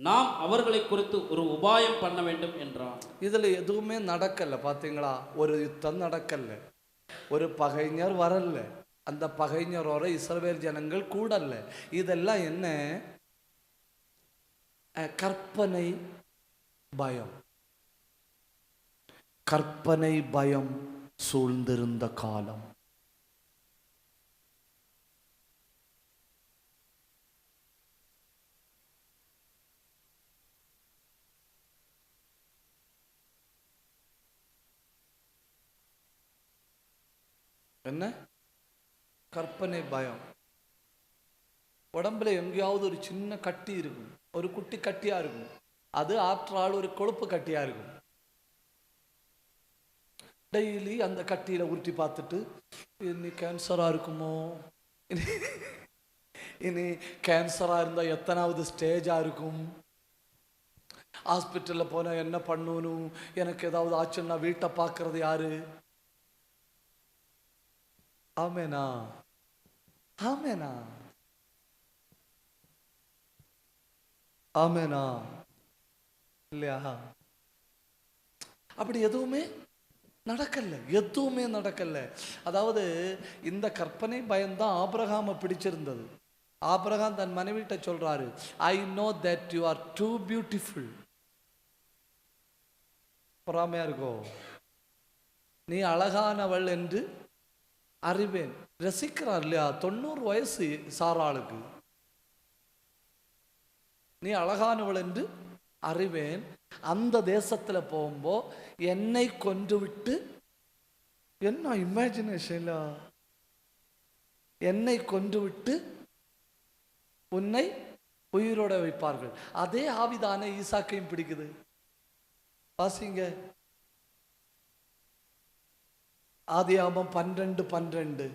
நாம் அவர்களை குறித்து ஒரு உபாயம் பண்ண வேண்டும் என்றான். இதில் எதுவுமே நடக்கல. பார்த்தீங்களா? ஒரு யுத்தம் நடக்கல, ஒரு பகைஞர் வரல, அந்த பகைஞரோட இஸ்ரவேல் ஜனங்கள் கூடல்ல. இதெல்லாம் என்ன? கற்பனை பயம். கற்பனை பயம் சூழ்ந்திருந்த காலம். என்ன? கற்பனை பயம். உடம்புல எங்கேயாவது ஒரு சின்ன கட்டி இருக்கும், ஒரு குட்டி கட்டியா இருக்கும். அது ஆற்றால் ஒரு கொழுப்பு கட்டியா இருக்கும். டெய்லி அந்த கட்டியில உருட்டி பார்த்துட்டு, இனி கேன்சரா இருக்குமோ, இனி கேன்சரா இருந்தா எத்தனாவது ஸ்டேஜா இருக்கும், ஹாஸ்பிட்டல்ல போன என்ன பண்ணணும், எனக்கு ஏதாவது ஆச்சுன்னா வீட்டை பார்க்கறது யாரு? ஆமேனா? ஆமேனா? ஆமேனா? இல்லையா? அப்படி எதுவுமே நடக்கல, எதுவுமே நடக்கல. அதாவது இந்த கற்பனை பயம்தான் ஆபிரகாமை பிடிச்சிருந்தது. ஆபிரகாம் தன் மனைவிட்ட சொல்றாரு, I know that you are too beautiful. பொறாமையா இருக்கோ? நீ அழகானவள் என்று அறிவேன். ரசிக்கிறார் இல்லையா? 90 வயசு சாராளுக்கு. நீ அழகானவள் என்று அறிவேன். அந்த தேசத்துல போகும்போ என்னை கொன்று விட்டு, என்ன இமேஜினேஷன்ல, என்னை கொன்று விட்டு உன்னை உயிரோட வைப்பார்கள். அதே ஆவிதானே ஈசாக்கையும் பிடிக்குது. வாசிங்க ஆதியாகமம் 12:12.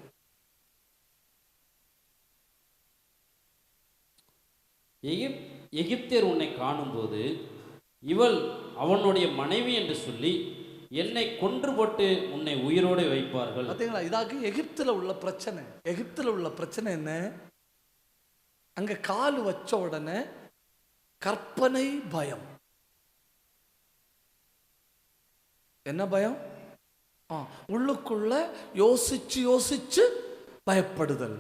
எகிப்தியர் உன்னை காணும்போது இவள் அவனுடைய மனைவி என்று சொல்லி என்னை கொன்று போட்டு உன்னை உயிரோடு வைப்பார்கள். பார்த்தீங்களா? இதாக்கு எகிப்துல உள்ள பிரச்சனை. எகிப்துல உள்ள பிரச்சனை என்ன? அங்க கால் வச்ச உடனே கற்பனை பயம். என்ன பயம்? உள்ளுக்குள்ள யோசிச்சு யோசிச்சு பயப்படுதல்.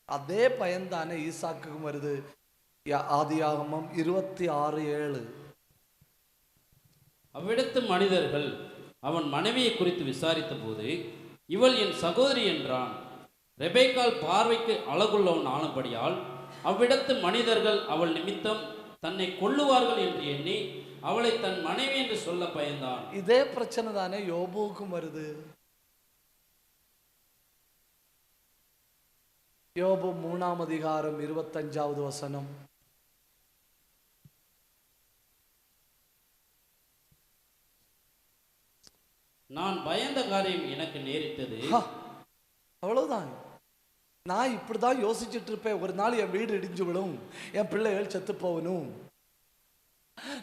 அதே பயம்தானே ஈசாக்குக்கும் வருது. ஆதியாகமம் 26:7. அவ்விடத்து மனிதர்கள் அவன் மனைவியை குறித்து விசாரித்த போது இவள் என் சகோதரி என்றான். ரெபேக்காள் பார்வைக்கு அழகுள்ளவன் ஆனபடியால் அவ்விடத்து மனிதர்கள் அவள் நிமித்தம் தன்னை கொல்லுவார்கள் என்று எண்ணி அவளை தன் மனைவி என்று சொல்ல பயந்தான். இதே பிரச்சனை தானே யோபுவுக்கும் வருது. யோபு 3:25. நான் பயந்த காரியம் எனக்கு நேரிட்டது. அவ்வளவுதான். நான் இப்படிதான் யோசிச்சுட்டு இருப்பேன். ஒரு நாள் என் வீடு இடிஞ்சு விடும், என் பிள்ளைகள் செத்து போகணும்.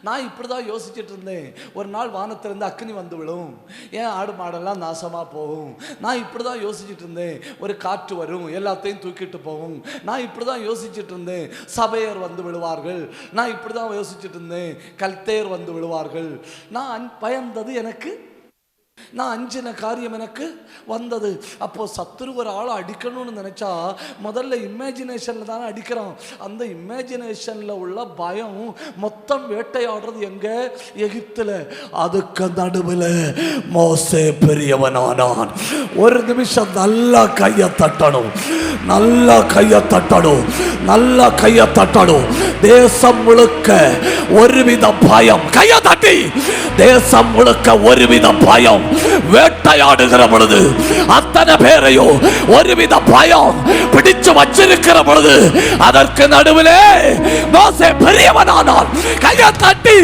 நான் இப்படிதான் யோசிச்சுட்டு இருந்தேன். ஒரு நாள் வானத்திலிருந்து அக்னி வந்து விடும், ஏன் ஆடு மாடெல்லாம் நாசமா போகும். நான் இப்படிதான் யோசிச்சுட்டு இருந்தேன். ஒரு காற்று வரும், எல்லாத்தையும் தூக்கிட்டு போகும். நான் இப்படிதான் யோசிச்சுட்டு இருந்தேன். சபையர் வந்து விழுவார்கள். நான் இப்படிதான் யோசிச்சுட்டு இருந்தேன். கல்தேர் வந்து விழுவார்கள். நான் பயந்தது எனக்கு, நான் அஞ்சின காரியம் எனக்கு வந்தது. அப்போ சத்துரு ஒரு ஆளை அடிக்கணும்னு நினைச்சா முதல்ல இமேஜினேஷன்ல தானே அடிக்கிறான். அந்த இமேஜினேஷன்ல உள்ள பயம் மொத்தம் வேட்டையாடுறது எங்க? எகிப்துல. அதுக்கு நடுவில் மோசே பெரியவனானான். ஒரு நிமிஷம் நல்லா கையை தட்டணும், நல்லா கையை தட்டணும், நல்லா கையை தட்டணும். தேசம் முழுக்க ஒருவித பயம். கையை தட்டி. தேசம் முழுக்க ஒருவித பயம். வேட்டையாடுகிற பொழுது அத்தனை பேரையும் ஒருவித பயம் பிடிச்சு வச்சிருக்கிற பொழுது அதற்கு நடுவிலே மோசே பெரியவனானான். கையை தட்டி.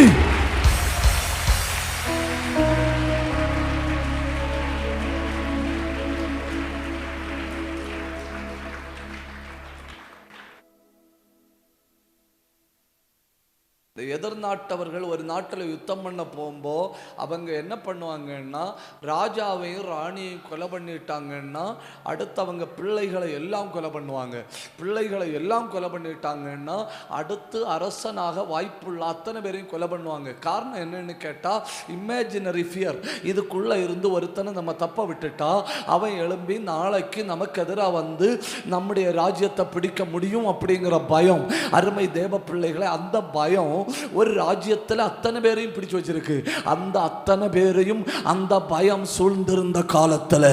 எதிர்நாட்டவர்கள் ஒரு நாட்டில் யுத்தம் பண்ண போகும்போ அவங்க என்ன பண்ணுவாங்கன்னா, ராஜாவையும் ராணியையும் கொலை பண்ணிட்டாங்கன்னா அடுத்து அவங்க பிள்ளைகளை எல்லாம் கொலை பண்ணுவாங்க. பிள்ளைகளை எல்லாம் கொலை பண்ணிட்டாங்கன்னா அடுத்து அரசனாக வாய்ப்புள்ள அத்தனை பேரையும் கொலை பண்ணுவாங்க. காரணம் என்னன்னு கேட்டால், இமேஜினரி ஃபியர். இதுக்குள்ளே இருந்து ஒருத்தனை நம்ம தப்ப விட்டுட்டா அவன் எழும்பி நாளைக்கு நமக்கு எதிராக வந்து நம்முடைய ராஜ்யத்தை பிடிக்க முடியும் அப்படிங்கிற பயம். அருமை தேவ பிள்ளைகளை, அந்த பயம் ஒரு ராஜ்யத்தில் அத்தனை பேரையும் பிடிச்சு வச்சிருக்கு. அந்த அத்தனை பேரையும் அந்த பயம் சூழ்ந்திருந்த காலத்தில்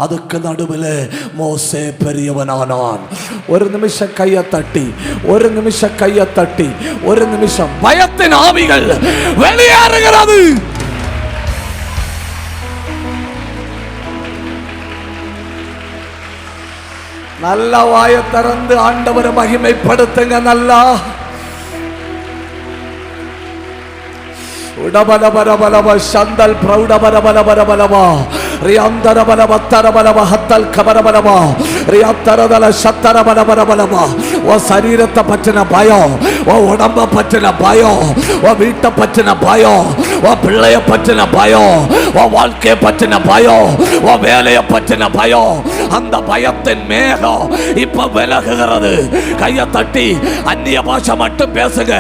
அதுக்கு நடுவில் மோசே பெரியவனானான். ஒரு நிமிஷம் கையை தட்டி, ஒரு நிமிஷம் கையை தட்டி, ஒரு நிமிஷம். பயத்தின் ஆவிகள் வெளியேறுகிறது. நல்ல வாயை திறந்து ஆண்டவரை மகிமைப்படுத்துங்க. நல்லா உடபலபலபலப சந்தல் பிரௌடபலபலபலபலபா ரியாந்தரபலபத்தரபலப ஹத்தல் கபரபலபா ரியாத்தரதல சத்தரபலபலபலபா. ஓ சரீரத்தை பற்றின பயம், ஓ உடம்ப பற்றின பயம், ஓ வீட்டை பற்றின பயம், ஓ பிள்ளைய பற்றின பயம், ஓ வாழ்க்கையை பற்றின பயம், ஓ வேலையை பற்றின பயம். அந்த பயத்தின் மேகம் இப்ப விலகுகிறது. கையை தட்டி அந்நிய பாஷை மட்டும் பேசுங்க.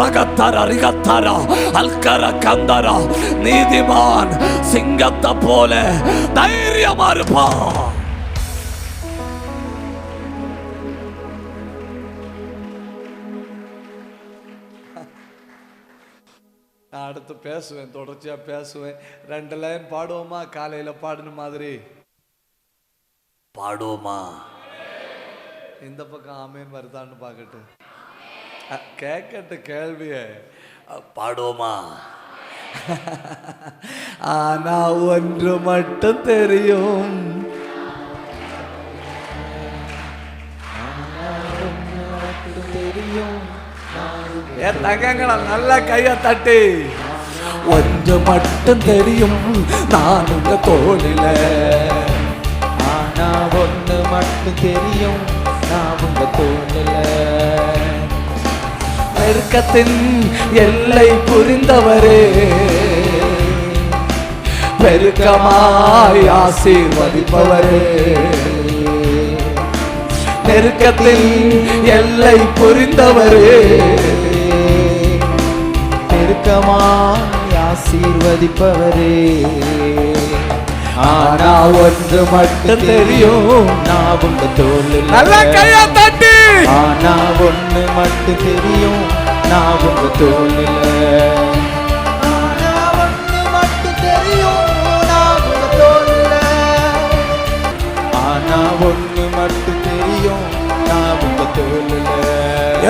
ரகத்தாரா ரிகத்தாரா அல்கர கந்தரா. நீதிமான் சிங்கத்தை போல தைரியமா இருப்பான். நான் அடுத்து பேசுவேன், தொடர்ச்சியா பேசுவேன். 2 லைன் பாடுவோமா? காலையில பாடின மாதிரி பாடுவோமா? இந்த பக்கம் ஆமேன் வருதான்னு பார்க்கட்டு, கேட்கட்டு கேள்விய பாடுவோமா? ஆனா ஒன்று மட்டும் தெரியும், என் தங்கங்களை நல்ல கையை தட்டி. ஒன்று மட்டும் தெரியும், நான் உங்க தோளில. ஆனா ஒன்று மட்டும் தெரியும், நான் உங்க தோளில. நெருக்கத்தின் எல்லை புரிந்தவரே, பெருக்கமாய் ஆசீர்வதிப்பவரே. நெருக்கத்தின் எல்லை புரிந்தவரே, பெருக்கமாய் ஆசீர்வதிப்பவரே. ஆனா ஒன்று மட்டும் தெரியும், நான் உங்க தோளில். நல்ல கையை தட்டி. ஆனா ஒன்று மட்டும் தெரியும், நான் உங்க தோளில். ஆனா ஒன்று மட்டும் தெரியும், நான் உங்க தோளில். ஆனா ஒன்று மட்டும் தெரியும், நான் உங்க தோளில்.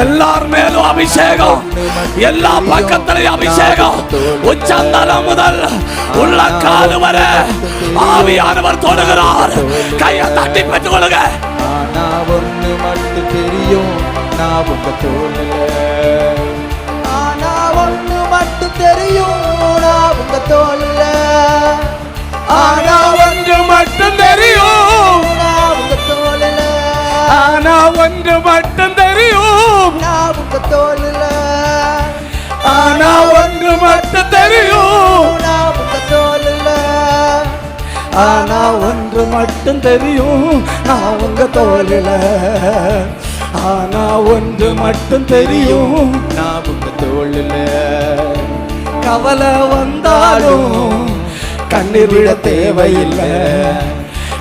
எல்லார் மேலும் அபிஷேகம், எல்லா பக்கத்திலையும் அபிஷேகம். உச்சந்தலம் முதல் உள்ள காது வரை ஆவியானவர் தொடுகிறார். கையை தட்டி பெற்றுக் கொள்ளுங்க. ஆனா ஒன்று மட்டும் தெரியும், நான் உங்க தோளில். ஆனா ஒன்று மட்டும் தெரியும், நான் உங்க தோளில். தோளில. ஆனா ஒன்று மட்டும் தெரியும், நான் உங்க தோளில. ஆனா ஒன்று மட்டும் தெரியும், நான் உங்க தோளில. ஆனா ஒன்று மட்டும் தெரியும், நான் உங்க தோளில. கவலை வந்தாலும் கண்ணீர் விட தேவையில்லை.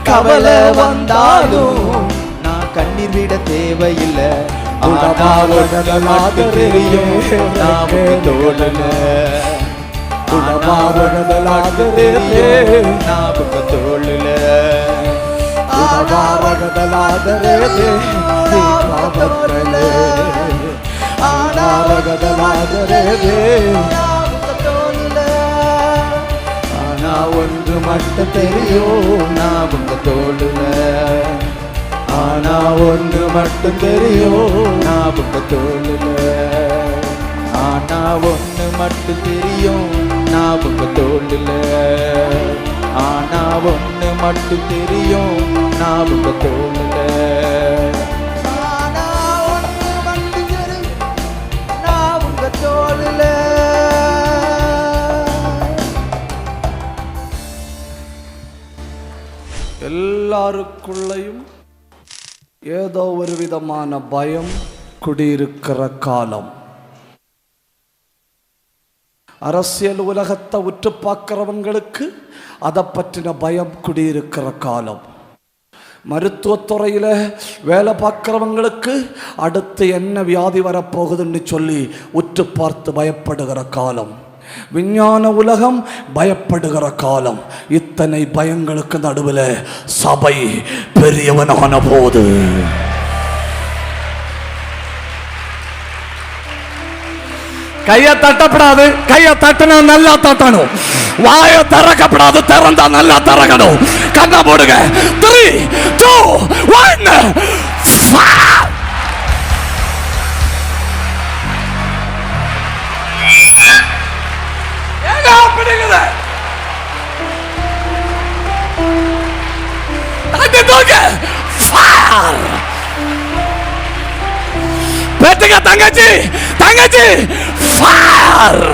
கவலை வந்தாலும் நான் கண்ணீர் விட தேவையில்லை. உடமாவதாக தெரியும், நான் உங்க தோளில. உடமாவதாக தெரியும், நான் உங்க தோளில. உடமாவதாக தெரியும், ஆனா ஒன்று மட்டும் தெரியும், நான் உங்க தோளுல. ஆனா ஒன்று மட்டும் தெரியும், நான் உங்க தோளுல. ஆனா ஒன்று மட்டும் தெரியும், நான் உங்க தோளுல. ஆனா ஒன்று மட்டும் தெரியும், நான் உங்க தோளுல. ஆனா ஒன்று மட்டும் தெரியும், நான் உங்க தோளுல. எல்லாருக்குள்ளையும் ஏதோ ஒரு விதமான பயம் குடியிருக்கிற காலம். அரசியல் உலகத்தை உற்று பார்க்கிறவங்களுக்கு அதை பற்றின பயம் குடியிருக்கிற காலம். மருத்துவத்துறையில் வேலை பார்க்குறவங்களுக்கு அடுத்து என்ன வியாதி வரப்போகுதுன்னு சொல்லி உற்று பார்த்து பயப்படுகிற காலம். விஞ்ஞான உலகம் பயப்படுகிற காலம். இத்தனை பயங்களுக்கு நடுவில் சபை பெரியவனான போது கையை தட்டப்படாது. கையை தட்டினா நல்லா தட்டணும். வாய திறக்கப்படாது. திறந்தா நல்லா திறக்கணும். கண்ணை போடுங்க. 3, 2, 1 பெத்துக்க தங்கச்சி, தங்கச்சி ஃபயர்.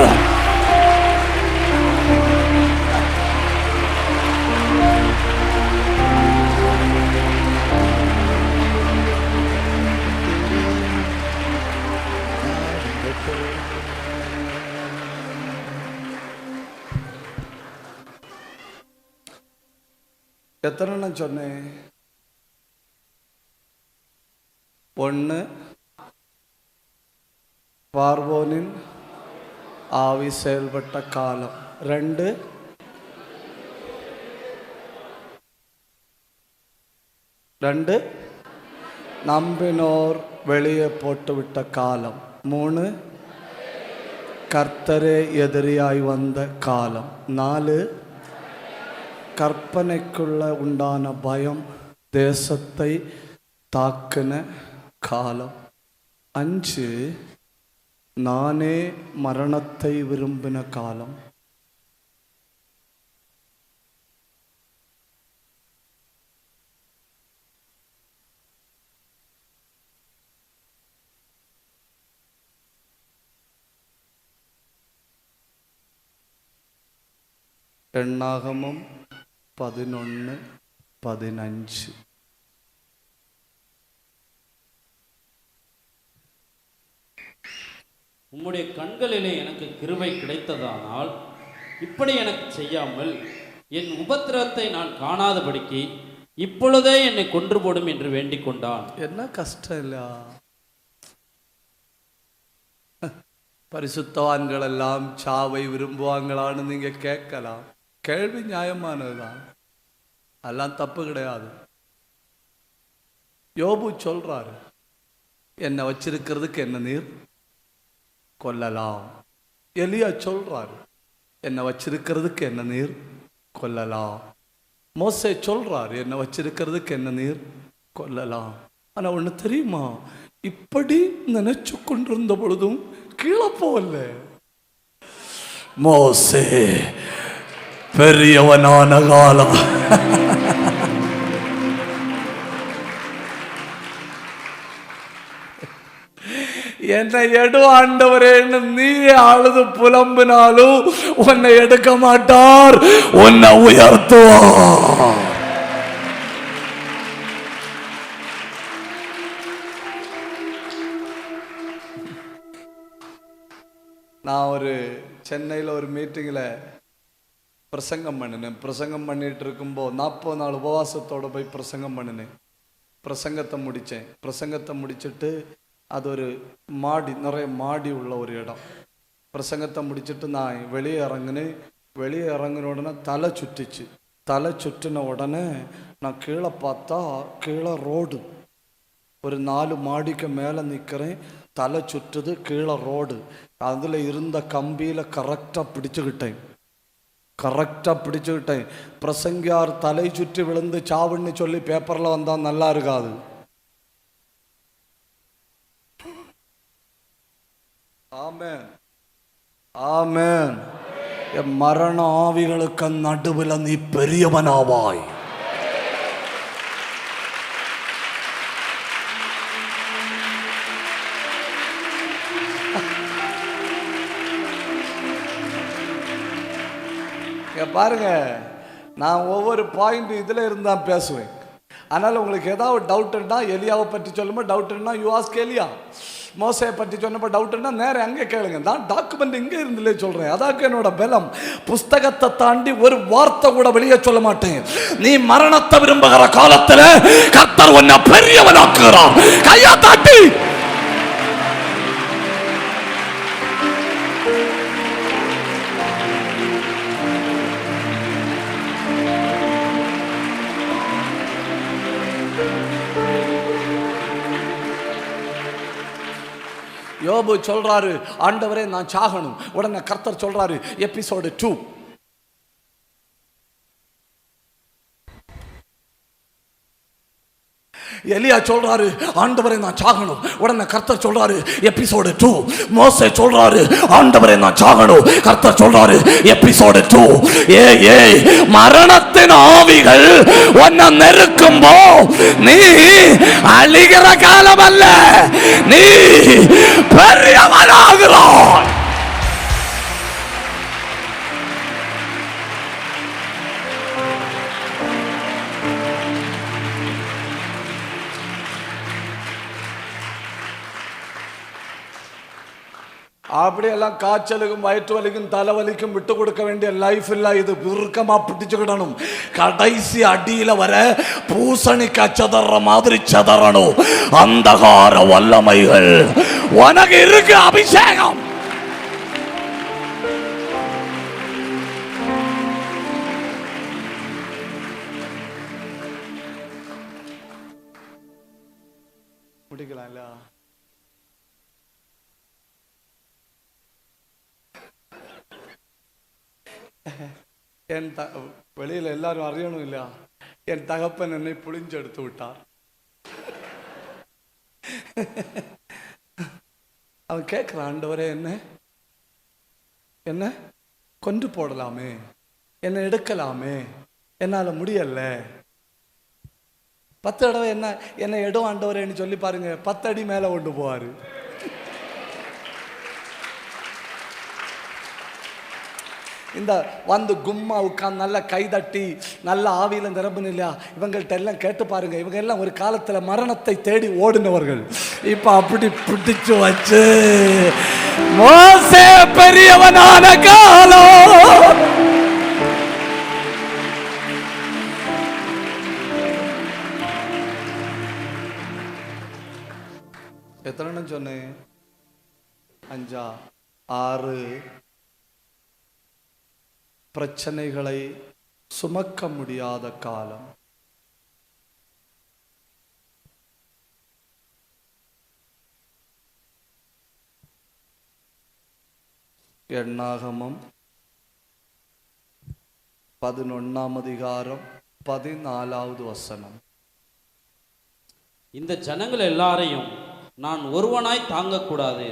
எத்தனை நான் சொன்னேன்? 1 பார்வோனின் ஆவி செயல்பட்ட காலம். 2 நம்பினோர் வெளியே போட்டுவிட்ட காலம். 3 கர்த்தரே எதிரியாய் வந்த காலம். 4 கற்பனைக்குள்ள உண்டான பயம் தேசத்தை தாக்கின காலம். 5 நானே மரணத்தை விரும்பின காலம். எண்ணாகமம் 11:15. உம்முடைய கண்களிலே எனக்கு கிருபை கிடைத்ததானால் இப்படி எனக்கு செய்யாமல் என் உபத்திரவத்தை நான் காணாதபடிக்கு இப்பொழுதே என்னை கொன்று போடும் என்று வேண்டிக் கொண்டான். என்ன கஷ்டம் இல்ல? பரிசுத்தவான்கள் எல்லாம் சாவை விரும்புவாங்களான்னு நீங்க கேட்கலாம். கேள்வி நியாயமானதுதான், எல்லாம் தப்பு கிடையாது. யோபு சொல்றாரு, என்னை வச்சிருக்கிறதுக்கு என்ன நீர் கொல்லலாம். எலியா சொல்றாரு, என்னை வச்சிருக்கிறதுக்கு என்ன நீர் கொல்லலாம். மோசே சொல்றாரு, என்னை வச்சிருக்கிறதுக்கு என்ன நீர் கொல்லலாம். ஆனா ஒண்ணு தெரியுமா, இப்படி நினைச்சு கொண்டிருந்த பொழுதும் கீழே போகல. மோசே பெரியவனான காலம். என்னை எடு ஆண்டவரேன்னு நீ அழுது புலம்பினாலும் உன்னை எடுக்க மாட்டார், உன்னை உயர்த்துவார். நான் ஒரு சென்னையில் ஒரு மீட்டிங்கில் பிரசங்கம் பண்ணினேன். பிரசங்கம் பண்ணிட்டு இருக்கும்போது 40 நாள் உபவாசத்தோடு போய் பிரசங்கம் பண்ணினேன். பிரசங்கத்தை முடித்தேன். பிரசங்கத்தை முடிச்சுட்டு அது ஒரு மாடி, நிறைய மாடி உள்ள ஒரு இடம். பிரசங்கத்தை முடிச்சுட்டு நான் வெளியே இறங்கினேன். வெளியே இறங்கின உடனே தலை சுற்றிச்சு. தலை சுற்றின உடனே நான் கீழே பார்த்தா கீழே ரோடு. ஒரு 4 மாடிக்கு மேலே நிற்கிறேன். தலை சுற்றுது, கீழே ரோடு. அதில் இருந்த கம்பியில் கரெக்டாக பிடிச்சுக்கிட்டேன். பிரசங்கியார் தலை சுற்றி விழுந்து சாவுன்னு சொல்லி பேப்பரில் வந்தால் நல்லா இருக்காது. ஆமென், ஆமென். மரண ஆவிகளுக்கு நடுவில் நீ பெரியவனாவாய். பாருங்க, நான் ஒவ்வொரு பாயிண்ட் இதில் இருந்தால் பேசுவேன். அதனால் உங்களுக்கு ஏதாவது டவுட்டுன்னா, எலியாவை பற்றி சொல்லும்போது டவுட்டுன்னா யூ ஆஸ்க் எலியா. மோசையை பற்றி சொன்னப்போ டவுட்டுன்னா நேரம் அங்கே கேளுங்க. நான் டாக்குமெண்ட் இங்கே இருந்துலே சொல்கிறேன். அதாக்கு என்னோட பலம். புஸ்தகத்தை தாண்டி ஒரு வார்த்தை கூட வெளியே சொல்ல மாட்டேன். நீ மரணத்தை விரும்புகிற காலத்தில் கர்த்தர் உன்னை பெரியவனாக்குகிறார். கையா தாட்டி யோபு சொல்றாரு, ஆண்டவரே நான் சாகணும். உடனே கர்த்தர் சொல்றாரு, எபிசோடு 2. எலியா சொல்றாரு, ஆண்டவரே நான் சாகணும். உடனே கர்த்தர் சொல்றாரு, எபிசோடு 2. மோசே சொல்றாரு, ஆண்டவரே நான் சாகணும். கர்த்தர் சொல்றாரு, எபிசோடு 2. ஏய், மரணத்தின் ஆவிகள் உன்னை நெருக்கும்போ நீ அழிகிற காலம் அல்ல, நீ பெரியவனாகிறாய். அப்படியெல்லாம் காய்ச்சலுக்கும் வயிற்று வலிக்கும் தலைவலிக்கும் விட்டு கொடுக்க வேண்டிய லைஃப் இல்ல இது. விருக்கமா பிடிச்சுக்கிடணும். கடைசி அடியில வர பூசணிக்காய் சதற மாதிரி சதறணும். அந்தகார வல்லமைகள் உனக்கு இருக்கு. அபிஷேகம் முடிக்கலாம் இல்ல? என் வெளியில் எல்லாரும் அறியணும் இல்லையா? என் தகப்பன் என்னை புளிஞ்செடுத்து விட்டார். அவன் கேட்கிறான், ஆண்டவரே என்ன கொண்டு போடலாமே, என்னை எடுக்கலாமே, என்னால முடியல. 10 தடவை என்னை எடும் ஆண்டவரேன்னு சொல்லி பாருங்க, 10 அடி மேல கொண்டு போவாரு. இந்த வந்து கும்மா உட்காந்து நல்லா கைதட்டி நல்ல ஆவியில நிரம்புன்னு இல்லையா? இவங்கள்ட்ட எல்லாம் கேட்டு பாருங்க. இவங்க எல்லாம் ஒரு காலத்துல மரணத்தை தேடி ஓடினவர்கள். இப்ப அப்படி பிடிச்சு வச்சு மோசே பெரியவனான காலம். எத்தனை சொன்னேன்? 5 6 பிரச்சனைகளை சுமக்க முடியாத காலம். எண்ணாகமம் 11ஆம் அதிகாரம் 14வது வசனம். இந்த ஜனங்கள் எல்லாரையும் நான் ஒருவனாய் தாங்கக்கூடாது,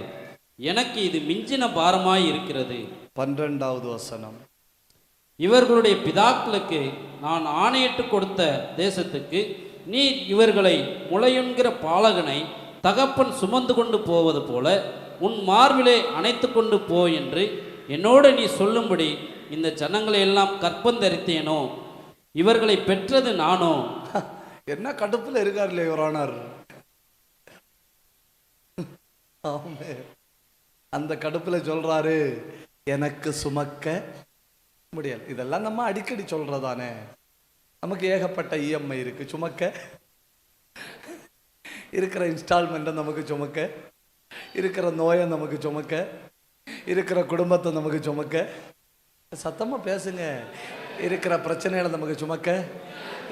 எனக்கு இது மிஞ்சின பாரமாய் இருக்கிறது. 12வது வசனம். இவர்களுடைய பிதாக்களுக்கு நான் ஆணையிட்டு கொடுத்த தேசத்துக்கு நீர் இவர்களை முளையென்கிற பாலகனை தகப்பன் சுமந்து கொண்டு போவது போல உன் மார்பிலே அணைத்து கொண்டு போ என்று என்னோடு நீ சொல்லும்படி இந்த ஜனங்களை எல்லாம் கற்பந்தரித்தேனோ, இவர்களை பெற்றது நானோ. என்ன கடுப்புல இருக்கார் இல்லையா யுவரானர்? அந்த கடுப்புல சொல்றாரு, எனக்கு சுமக்க முடியல. இதெல்லாம் நம்ம அடிக்கடி சொல்றதானே. நமக்கு ஏகப்பட்ட இஎம்ஐ இருக்கு, சுமக்க இருக்கிற இன்ஸ்டால்மெண்ட்டை நமக்கு சுமக்க, இருக்கிற நோயை நமக்கு சுமக்க, இருக்கிற குடும்பத்தை நமக்கு சுமக்க. சத்தமா பேசுங்க. இருக்கிற பிரச்சனைகளை நமக்கு சுமக்க,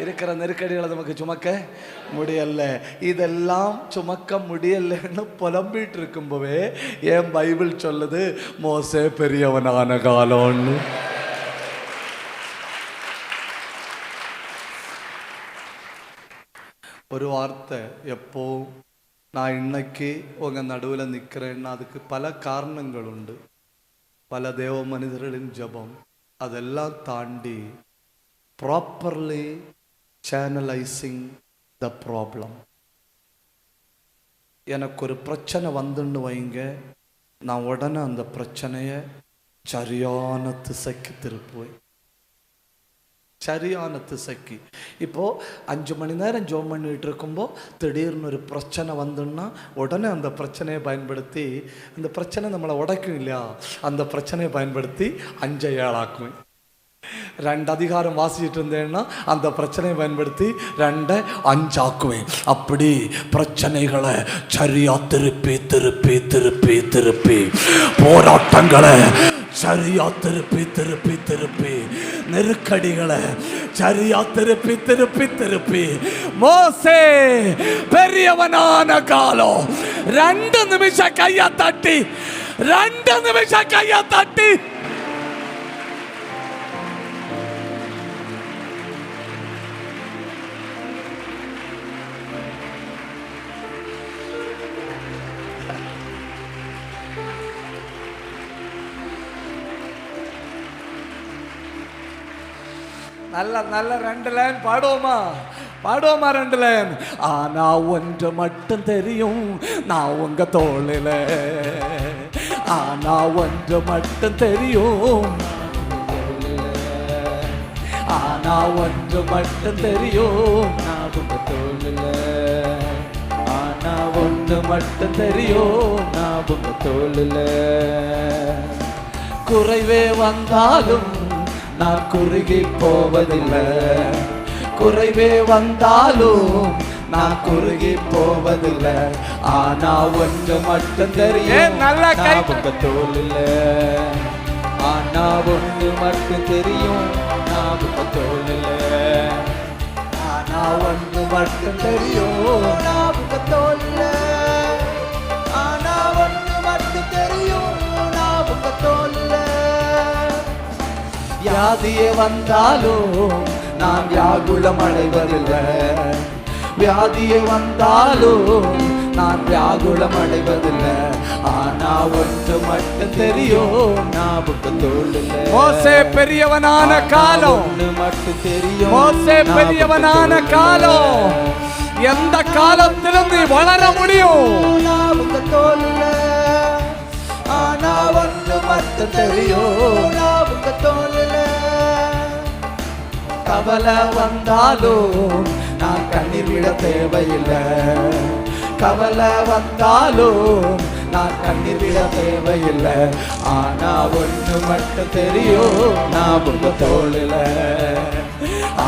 இருக்கிற நெருக்கடிகளை நமக்கு சுமக்க முடியல. இதெல்லாம் சுமக்க முடியலன்னு புலம்பிட்டு இருக்கும்போவே என் பைபிள் சொல்லுது, மோசே பெரியவனான காலம்னு. ஒரு வார்த்தை, எப்போ நான் இன்னைக்கு உங்கள் நடுவில் நிற்கிறேன்னா அதுக்கு பல காரணங்கள் உண்டு. பல தேவ மனிதர்களின் ஜெபம், அதெல்லாம் தாண்டி ப்ராப்பர்லி சேனலைசிங் த ப்ராப்ளம். எனக்கு ஒரு பிரச்சனை வந்துன்னு வைங்க, நான் உடனே அந்த பிரச்சனையை சரியான திசைக்கு திருப்புவேன். சரியான திசைக்கு. இப்போது 5 மணி நேரம் ஜோம் பண்ணிகிட்டு இருக்கும்போது திடீர்னு ஒரு பிரச்சனை வந்துன்னா உடனே அந்த பிரச்சனையை பயன்படுத்தி, அந்த பிரச்சனை நம்மளை உடைக்கும் இல்லையா, அந்த பிரச்சனையை பயன்படுத்தி 5 7 2 அதிகாரம் வாசிச்சுட்டு இருந்தேன்னா அந்த பிரச்சனையை பயன்படுத்தி 2 5 ஆக்குவேன். அப்படி பிரச்சனைகளை சரியா திருப்பி திருப்பி திருப்பி திருப்பி, போராட்டங்களை சரியா திருப்பி திருப்பி திருப்பி, நெருக்கடிகளை சரியா திருப்பி திருப்பி திருப்பி. மோசே பெரியவனான காலம். 2 நிமிஷம் கையா தட்டி, 2 நிமிஷம் கையா தட்டி. நல்ல நல்ல 2 லைன் பாடுவோமா? 2 லைன். ஆனா ஒன்று மட்டும் தெரியும், நான் உங்க தோளில. ஆனா ஒன்று மட்டும் தெரியும், ஆனா ஒன்று மட்டும் தெரியும், நான் உங்க தோளில. ஆனா ஒன்று மட்டும் தெரியும், நான் உங்க தோளில. குறைவே வந்தாலும் நான் குறுகி போவதில்லை, குறைவே வந்தாலும் நான் குறுகி போவதில்லை. ஆனா ஒன்று மட்டும் தெரியும், நல்ல உங்க தோளில. ஆனா ஒன்று மட்டும் தெரியும், நான் உங்க தோளில. ஆனா ஒன்று மட்டும் தெரியும், நான் உங்க தோளில. ஆனா ஒன்று மட்டும் தெரியும், நான் உங்க தோளில. வியாதியே வந்தாலும் நான் வியாகுலம் அடைவதில்லை, வியாதியே வந்தாலும் நான் வியாகுலம் அடைவதில்லை. ஆனா ஒன்று மட்டும் தெரியும், நான் உங்க தோளில. மோசே பெரியவனான காலம். ஒன்று மட்டும் தெரியும், மோசே பெரியவனான காலம். எந்த காலத்திலும் நீ வளர முடியும், நான் உங்க தோளில. ஆனா ஒன்று மட்டும் தெரியும், நான் உங்க தோளில. கவலை வந்தாலும் நான் கண்ணீர் விட தேவையில்லை, கவலை வந்தாலும் நான் கண்ணீர் விட தேவையில்லை. ஆனா ஒன்று மட்டும் தெரியும், நான் உங்க தோளில.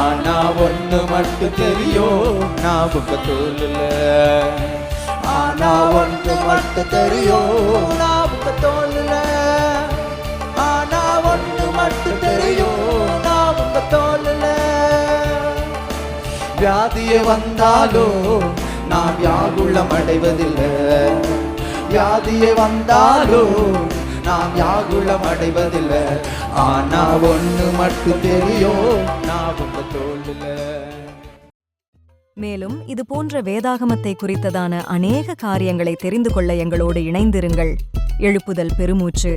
ஆனா ஒன்று மட்டும் தெரியும், நான் உங்க தோளில. ஆனா ஒன்று மட்டும் தெரியும், நான் உங்க தோளில. ஆனா ஒன்று மட்டும் தெரியும், நான் உங்க தோளில. வியாதியே வந்தாலும் நான் வியாகுலம் அடைவதில்லை, வியாதியே வந்தாலும் நான் வியாகுலம் அடைவதில்லை. ஆனா ஒன்று மட்டும் தெரியும், நான் உங்க தோளில. மேலும் இது போன்ற வேதாகமத்தை குறித்ததான அநேக காரியங்களை தெரிந்து கொள்ள எங்களோடு இணைந்திருங்கள். எழுப்புதல் பெருமூச்சு